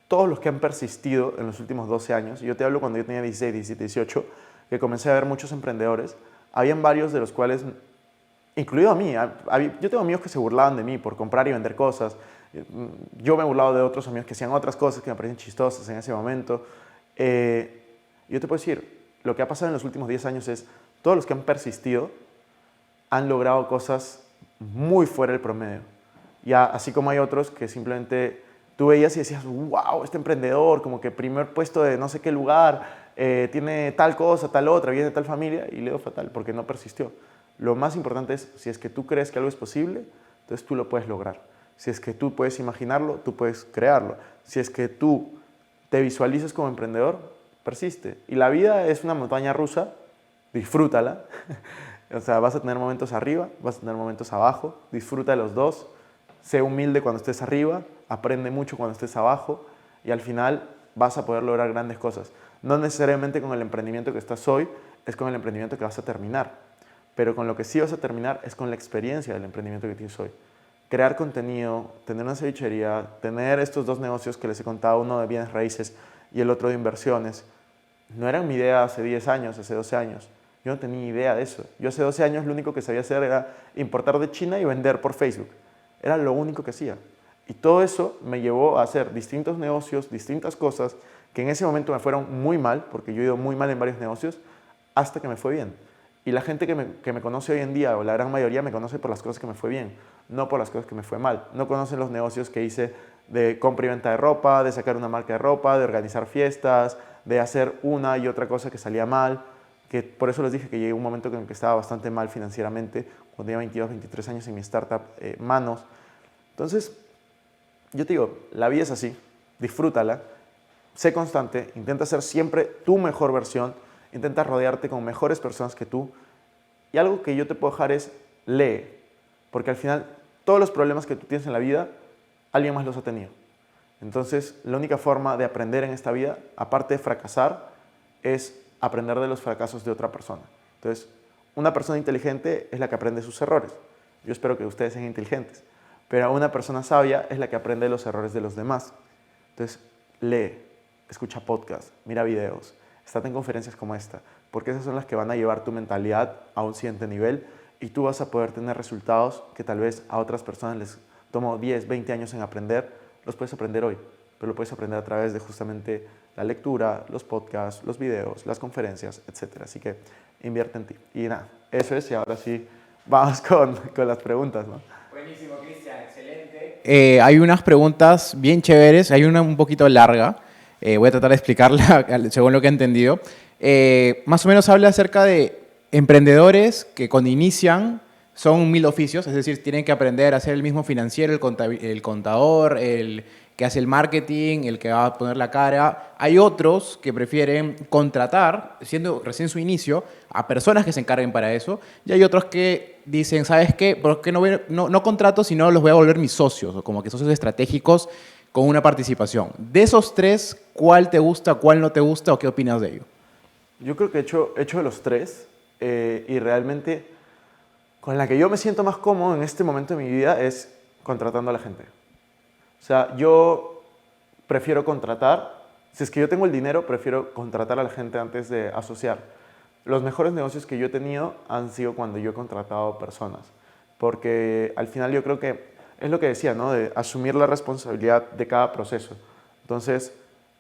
todos los que han persistido en los últimos 12 años, yo te hablo cuando yo tenía 16, 17, 18, que comencé a ver muchos emprendedores, habían varios de los cuales, incluido a mí, yo tengo amigos que se burlaban de mí por comprar y vender cosas, yo me he burlado de otros amigos que hacían otras cosas que me parecen chistosas en ese momento. Yo te puedo decir, lo que ha pasado en los últimos 10 años es, todos los que han persistido han logrado cosas muy fuera del promedio. Ya, así como hay otros que simplemente tú veías y decías, wow, este emprendedor, como que primer puesto de no sé qué lugar, tiene tal cosa, tal otra, viene de tal familia, y le dio fatal porque no persistió. Lo más importante es, si es que tú crees que algo es posible, entonces tú lo puedes lograr. Si es que tú puedes imaginarlo, tú puedes crearlo. Si es que tú te visualizas como emprendedor, persiste. Y la vida es una montaña rusa, disfrútala. O sea, vas a tener momentos arriba, vas a tener momentos abajo, disfruta de los dos. Sé humilde cuando estés arriba, aprende mucho cuando estés abajo y al final vas a poder lograr grandes cosas. No necesariamente con el emprendimiento que estás hoy, es con el emprendimiento que vas a terminar. Pero con lo que sí vas a terminar es con la experiencia del emprendimiento que tienes hoy. Crear contenido, tener una cevichería, tener estos dos negocios que les he contado, uno de bienes raíces y el otro de inversiones, no eran mi idea hace 10 años, hace 12 años. Yo no tenía idea de eso. Yo hace 12 años lo único que sabía hacer era importar de China y vender por Facebook. Era lo único que hacía. Y todo eso me llevó a hacer distintos negocios, distintas cosas, que en ese momento me fueron muy mal, porque yo he ido muy mal en varios negocios, hasta que me fue bien. Y la gente que me conoce hoy en día, o la gran mayoría, me conoce por las cosas que me fue bien, no por las cosas que me fue mal. No conocen los negocios que hice de compra y venta de ropa, de sacar una marca de ropa, de organizar fiestas, de hacer una y otra cosa que salía mal, que por eso les dije que llegué a un momento en el que estaba bastante mal financieramente, cuando tenía 22, 23 años en mi startup, Manos. Entonces, yo te digo, la vida es así, disfrútala, sé constante, intenta ser siempre tu mejor versión, intenta rodearte con mejores personas que tú. Y algo que yo te puedo dejar es, lee, porque al final todos los problemas que tú tienes en la vida, alguien más los ha tenido. Entonces, la única forma de aprender en esta vida, aparte de fracasar, es aprender de los fracasos de otra persona. Entonces, una persona inteligente es la que aprende sus errores. Yo espero que ustedes sean inteligentes. Pero una persona sabia es la que aprende de los errores de los demás. Entonces, lee, escucha podcasts, mira videos, estate en conferencias como esta, porque esas son las que van a llevar tu mentalidad a un siguiente nivel y tú vas a poder tener resultados que tal vez a otras personas les tomó 10, 20 años en aprender, los puedes aprender hoy, pero lo puedes aprender a través de justamente la lectura, los podcasts, los videos, las conferencias, etc. Así que invierte en ti. Y nada, eso es, y ahora sí vamos con las preguntas, ¿no?
Buenísimo, Cristian, excelente. Hay unas preguntas bien chéveres, hay una un poquito larga, voy a tratar de explicarla según lo que he entendido. Más o menos habla acerca de emprendedores que cuando inician son 1000 oficios, es decir, tienen que aprender a ser el mismo financiero, el contador, el que hace el marketing, el que va a poner la cara. Hay otros que prefieren contratar, siendo recién su inicio, a personas que se encarguen para eso. Y hay otros que dicen, ¿sabes qué? ¿Por qué no contrato, sino los voy a volver mis socios? O como que socios estratégicos con una participación. De esos tres, ¿cuál te gusta, cuál no te gusta o qué opinas de ello?
Yo creo que he hecho de los tres y realmente con la que yo me siento más cómodo en este momento de mi vida es contratando a la gente. O sea, yo prefiero contratar, si es que yo tengo el dinero, prefiero contratar a la gente antes de asociar. Los mejores negocios que yo he tenido han sido cuando yo he contratado personas, porque al final yo creo que es lo que decía, ¿no? De asumir la responsabilidad de cada proceso. Entonces,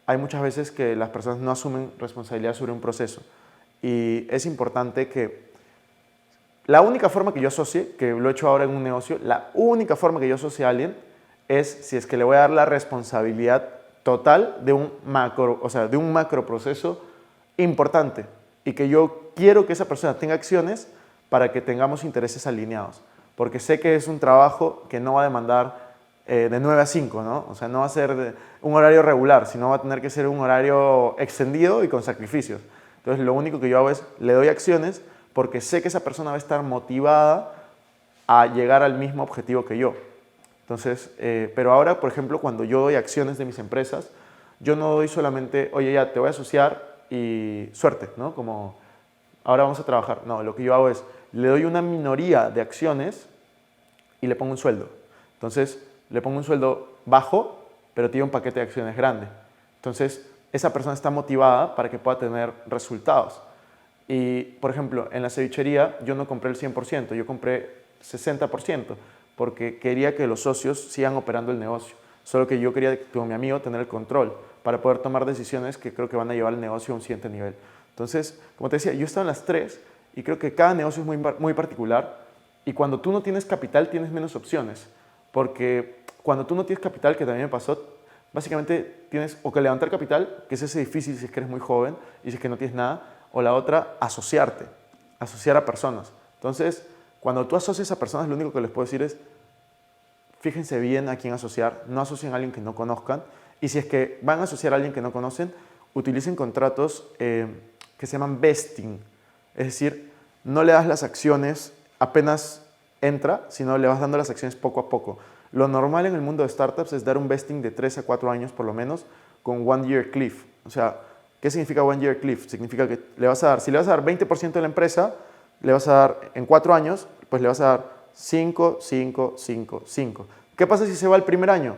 hay muchas veces que las personas no asumen responsabilidad sobre un proceso y es importante que la única forma que yo asocie, que lo he hecho ahora en un negocio, la única forma que yo asocie a alguien es si es que le voy a dar la responsabilidad total de un macro, o sea, de un macro proceso importante y que yo quiero que esa persona tenga acciones para que tengamos intereses alineados, porque sé que es un trabajo que no va a demandar de 9 a 5, ¿no? O sea, no va a ser un horario regular, sino va a tener que ser un horario extendido y con sacrificios. Entonces, lo único que yo hago es le doy acciones porque sé que esa persona va a estar motivada a llegar al mismo objetivo que yo. Entonces, pero ahora, por ejemplo, cuando yo doy acciones de mis empresas, yo no doy solamente, oye, ya te voy a asociar y suerte, ¿no? Como ahora vamos a trabajar. No, lo que yo hago es, le doy una minoría de acciones y le pongo un sueldo. Entonces, le pongo un sueldo bajo, pero tiene un paquete de acciones grande. Entonces, esa persona está motivada para que pueda tener resultados. Y, por ejemplo, en la cevichería yo no compré el 100%, yo compré 60%, porque quería que los socios sigan operando el negocio. Solo que yo quería, con mi amigo, tener el control para poder tomar decisiones que creo que van a llevar el negocio a un siguiente nivel. Entonces, como te decía, yo he estado en las tres y creo que cada negocio es muy particular y cuando tú no tienes capital tienes menos opciones, porque cuando tú no tienes capital, que también me pasó, básicamente tienes o que levantar capital, que es ese difícil si es que eres muy joven y si es que no tienes nada, o la otra, asociar a personas. Entonces, cuando tú asocias a personas, lo único que les puedo decir es, fíjense bien a quién asociar, no asocien a alguien que no conozcan, y si es que van a asociar a alguien que no conocen, utilicen contratos que se llaman vesting, es decir, no le das las acciones apenas entra, sino le vas dando las acciones poco a poco. Lo normal en el mundo de startups es dar un vesting de 3 a 4 años por lo menos con one year cliff. O sea, ¿qué significa one year cliff? Significa que le vas a dar, si le vas a dar 20% de la empresa, le vas a dar en 4 años, pues le vas a dar 5, 5, 5, 5. ¿Qué pasa si se va el primer año?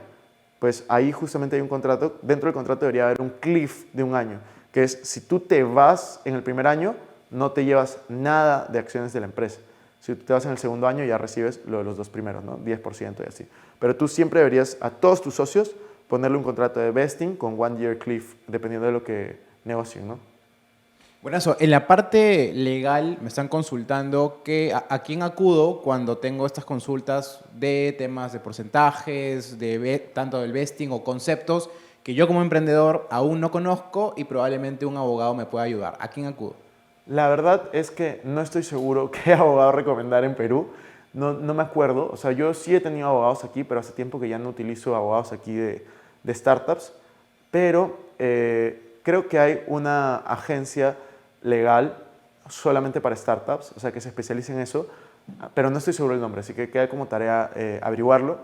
Pues ahí justamente hay un contrato, dentro del contrato debería haber un cliff de un año, que es si tú te vas en el primer año, no te llevas nada de acciones de la empresa. Si tú te vas en el segundo año ya recibes lo de los 2 primeros, ¿no? 10% y así. Pero tú siempre deberías a todos tus socios ponerle un contrato de vesting con one year cliff, dependiendo de lo que negocien, ¿no?
Bueno, eso, en la parte legal me están consultando que a quién acudo cuando tengo estas consultas de temas de porcentajes, tanto del vesting o conceptos que yo como emprendedor aún no conozco y probablemente un abogado me pueda ayudar. ¿A quién acudo?
La verdad es que no estoy seguro qué abogado recomendar en Perú. No me acuerdo. O sea, yo sí he tenido abogados aquí, pero hace tiempo que ya no utilizo abogados aquí de startups. Pero creo que hay una agencia legal solamente para startups, o sea, que se especializa en eso, pero no estoy seguro del nombre, así que queda como tarea averiguarlo.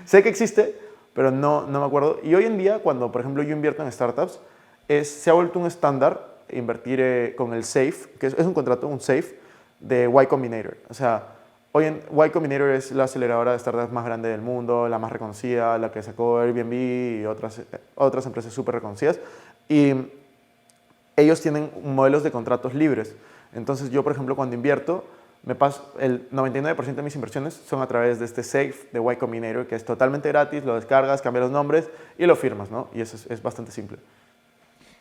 Sé que existe, pero no me acuerdo. Y hoy en día, cuando, por ejemplo, yo invierto en startups, se ha vuelto un estándar invertir con el SAFE, que es un contrato, un SAFE de Y Combinator. O sea, Y Combinator es la aceleradora de startups más grande del mundo, la más reconocida, la que sacó Airbnb y otras empresas súper reconocidas. Y ellos tienen modelos de contratos libres. Entonces yo, por ejemplo, cuando invierto, me paso, el 99% de mis inversiones son a través de este Safe de Y Combinator, que es totalmente gratis, lo descargas, cambias los nombres y lo firmas, ¿no? Y eso es bastante simple.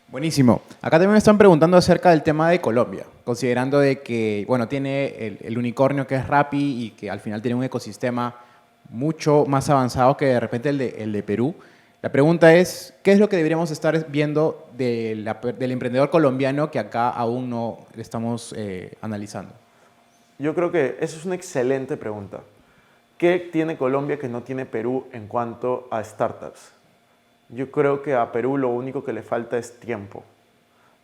Buenísimo. Acá también me están preguntando acerca del tema de Colombia, considerando de que, bueno, tiene el unicornio que es Rappi y que al final tiene un ecosistema mucho más avanzado que de repente el de Perú. La pregunta es, ¿qué es lo que deberíamos estar viendo del emprendedor colombiano que acá aún no estamos analizando?
Yo creo que esa es una excelente pregunta. ¿Qué tiene Colombia que no tiene Perú en cuanto a startups? Yo creo que a Perú lo único que le falta es tiempo.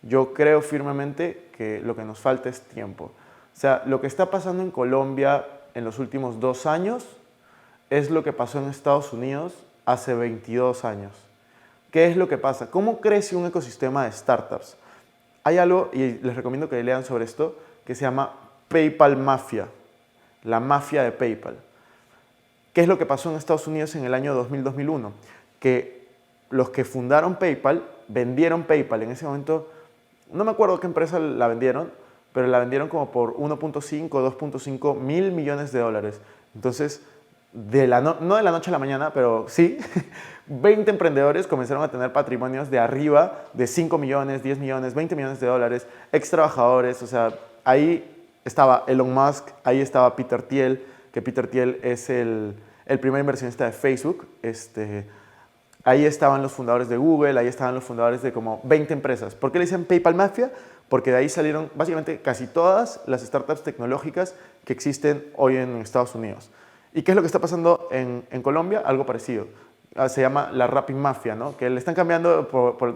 Yo creo firmemente que lo que nos falta es tiempo. O sea, lo que está pasando en Colombia en los últimos 2 años es lo que pasó en Estados Unidos hace 22 años. ¿Qué es lo que pasa? ¿Cómo crece un ecosistema de startups? Hay algo, y les recomiendo que lean sobre esto, que se llama PayPal Mafia, la mafia de PayPal. ¿Qué es lo que pasó en Estados Unidos en el año 2000-2001? Que los que fundaron PayPal vendieron PayPal. En ese momento, no me acuerdo qué empresa la vendieron, pero la vendieron como por 1.5, 2.5 mil millones de dólares. Entonces, no de la noche a la mañana, pero sí, 20 emprendedores comenzaron a tener patrimonios de arriba de 5 millones, 10 millones, 20 millones de dólares, ex trabajadores, o sea, ahí estaba Elon Musk, ahí estaba Peter Thiel, que Peter Thiel es el primer inversionista de Facebook, ahí estaban los fundadores de Google, ahí estaban los fundadores de como 20 empresas. ¿Por qué le dicen PayPal Mafia? Porque de ahí salieron básicamente casi todas las startups tecnológicas que existen hoy en Estados Unidos. ¿Y qué es lo que está pasando en Colombia? Algo parecido. Se llama la Rappi Mafia, ¿no? Que le están cambiando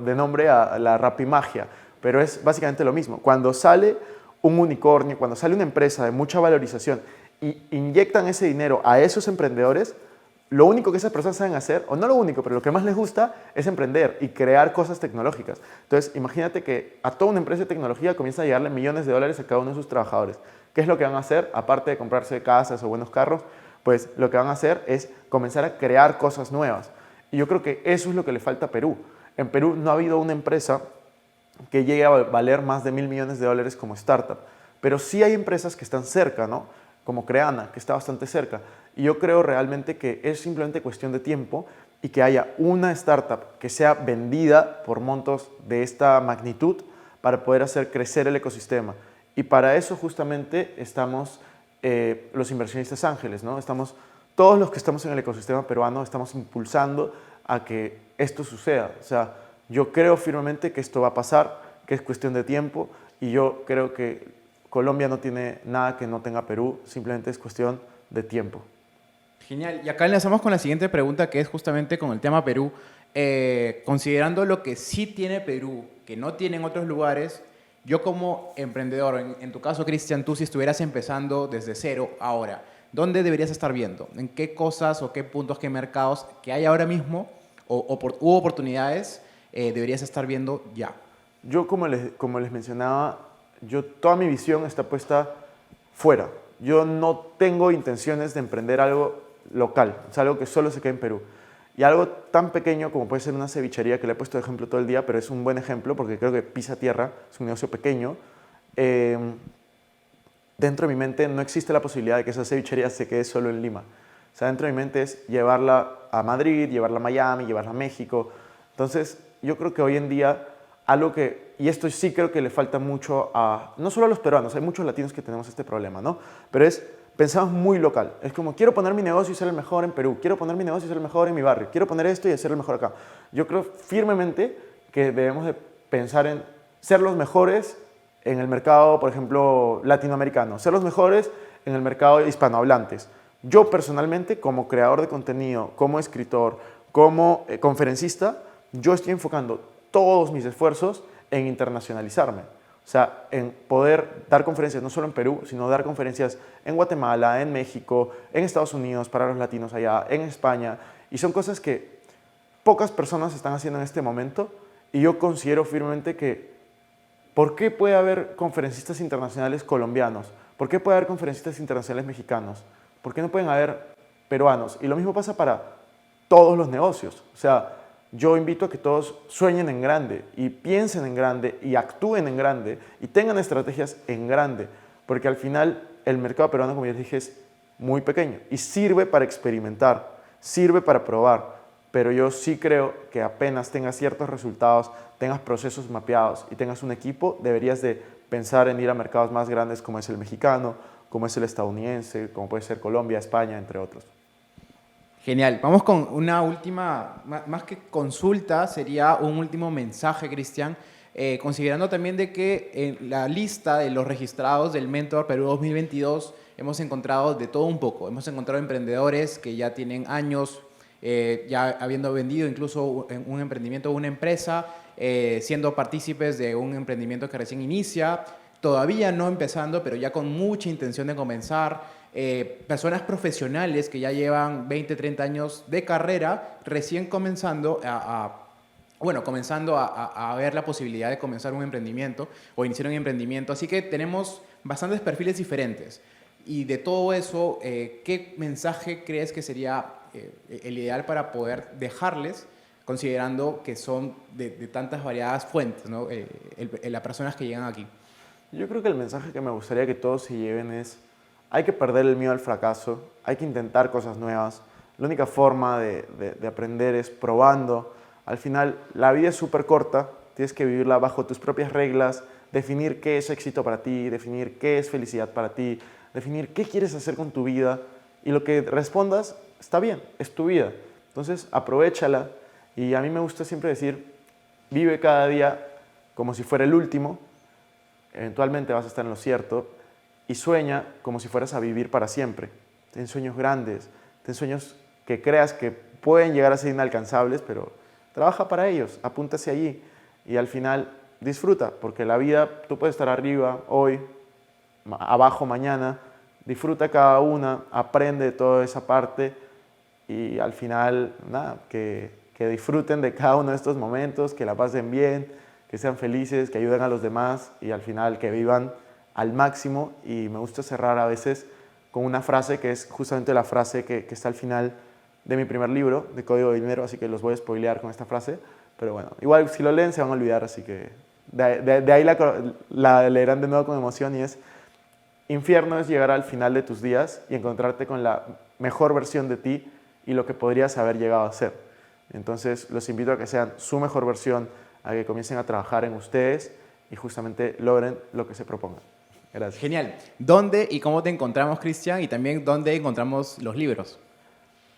de nombre a la Rappi Magia, pero es básicamente lo mismo. Cuando sale un unicornio, cuando sale una empresa de mucha valorización y inyectan ese dinero a esos emprendedores, lo único que esas personas saben hacer, o no lo único, pero lo que más les gusta es emprender y crear cosas tecnológicas. Entonces, imagínate que a toda una empresa de tecnología comienza a llegarle millones de dólares a cada uno de sus trabajadores. ¿Qué es lo que van a hacer? Aparte de comprarse casas o buenos carros, pues lo que van a hacer es comenzar a crear cosas nuevas. Y yo creo que eso es lo que le falta a Perú. En Perú no ha habido una empresa que llegue a valer más de 1.000 millones de dólares como startup, pero sí hay empresas que están cerca, ¿no? Como Creana, que está bastante cerca. Y yo creo realmente que es simplemente cuestión de tiempo y que haya una startup que sea vendida por montos de esta magnitud para poder hacer crecer el ecosistema. Y para eso justamente estamos los inversionistas ángeles, ¿no? Todos los que estamos en el ecosistema peruano estamos impulsando a que esto suceda. O sea, yo creo firmemente que esto va a pasar, que es cuestión de tiempo, y yo creo que Colombia no tiene nada que no tenga Perú, simplemente es cuestión de tiempo.
Genial. Y acá enlazamos con la siguiente pregunta, que es justamente con el tema Perú. Considerando lo que sí tiene Perú, que no tienen otros lugares, yo como emprendedor, en tu caso, Cristian, tú si estuvieras empezando desde cero ahora, ¿dónde deberías estar viendo? ¿En qué cosas o qué puntos, qué mercados que hay ahora mismo u oportunidades deberías estar viendo ya?
Yo, como les mencionaba, toda mi visión está puesta fuera. Yo no tengo intenciones de emprender algo local, es algo que solo se queda en Perú. Y algo tan pequeño como puede ser una cevichería, que le he puesto de ejemplo todo el día, pero es un buen ejemplo porque creo que pisa tierra, es un negocio pequeño. Dentro de mi mente no existe la posibilidad de que esa cevichería se quede solo en Lima. O sea, dentro de mi mente es llevarla a Madrid, llevarla a Miami, llevarla a México. Entonces, yo creo que hoy en día y esto sí creo que le falta mucho no solo a los peruanos, hay muchos latinos que tenemos este problema, ¿no? Pero pensamos muy local. Es como, quiero poner mi negocio y ser el mejor en Perú, quiero poner mi negocio y ser el mejor en mi barrio, quiero poner esto y ser el mejor acá. Yo creo firmemente que debemos de pensar en ser los mejores en el mercado, por ejemplo, latinoamericano, ser los mejores en el mercado hispanohablantes. Yo personalmente, como creador de contenido, como escritor, como conferencista, yo estoy enfocando todos mis esfuerzos en internacionalizarme. O sea, en poder dar conferencias no solo en Perú, sino dar conferencias en Guatemala, en México, en Estados Unidos, para los latinos allá, en España. Y son cosas que pocas personas están haciendo en este momento. Y yo considero firmemente que, ¿por qué puede haber conferencistas internacionales colombianos? ¿Por qué puede haber conferencistas internacionales mexicanos? ¿Por qué no pueden haber peruanos? Y lo mismo pasa para todos los negocios. O sea, yo invito a que todos sueñen en grande y piensen en grande y actúen en grande y tengan estrategias en grande, porque al final el mercado peruano, como ya les dije, es muy pequeño y sirve para experimentar, sirve para probar, pero yo sí creo que apenas tengas ciertos resultados, tengas procesos mapeados y tengas un equipo, deberías de pensar en ir a mercados más grandes como es el mexicano, como es el estadounidense, como puede ser Colombia, España, entre otros.
Genial. Vamos con una última, más que consulta, sería un último mensaje, Cristian, considerando también de que en la lista de los registrados del Mentor Perú 2022 hemos encontrado de todo un poco. Hemos encontrado emprendedores que ya tienen años, ya habiendo vendido incluso un emprendimiento o una empresa, siendo partícipes de un emprendimiento que recién inicia, todavía no empezando, pero ya con mucha intención de comenzar. Personas profesionales que ya llevan 20, 30 años de carrera, recién comenzando a ver la posibilidad de comenzar un emprendimiento o iniciar un emprendimiento. Así que tenemos bastantes perfiles diferentes. Y de todo eso, ¿qué mensaje crees que sería el ideal para poder dejarles, considerando que son de tantas variadas fuentes, ¿no? Las personas que llegan aquí?
Yo creo que el mensaje que me gustaría que todos se lleven es: hay que perder el miedo al fracaso, hay que intentar cosas nuevas. La única forma de aprender es probando. Al final, la vida es súper corta, tienes que vivirla bajo tus propias reglas, definir qué es éxito para ti, definir qué es felicidad para ti, definir qué quieres hacer con tu vida, y lo que respondas está bien, es tu vida. Entonces, aprovéchala, y a mí me gusta siempre decir: vive cada día como si fuera el último, eventualmente vas a estar en lo cierto, y sueña como si fueras a vivir para siempre. Ten sueños grandes, ten sueños que creas que pueden llegar a ser inalcanzables, pero trabaja para ellos, apúntase allí y al final disfruta, porque la vida, tú puedes estar arriba hoy, abajo mañana, disfruta cada una, aprende de toda esa parte y al final, nada, que disfruten de cada uno de estos momentos, que la pasen bien, que sean felices, que ayuden a los demás y al final que vivan al máximo. Y me gusta cerrar a veces con una frase que es justamente la frase que está al final de mi primer libro, de Código de Dinero, así que los voy a spoilear con esta frase, pero bueno, igual si lo leen se van a olvidar, así que de ahí la leerán de nuevo con emoción, y es: infierno es llegar al final de tus días y encontrarte con la mejor versión de ti y lo que podrías haber llegado a ser. Entonces los invito a que sean su mejor versión, a que comiencen a trabajar en ustedes y justamente logren lo que se propongan. Gracias.
Genial. ¿Dónde y cómo te encontramos, Cristian? Y también, ¿dónde encontramos los libros?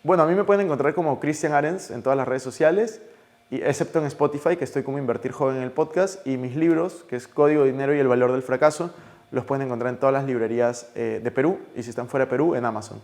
Bueno, a mí me pueden encontrar como Cristian Arens en todas las redes sociales, excepto en Spotify, que estoy como Invertir Joven en el podcast, y mis libros, que es Código de Dinero y el Valor del Fracaso, los pueden encontrar en todas las librerías de Perú, y si están fuera de Perú, en Amazon.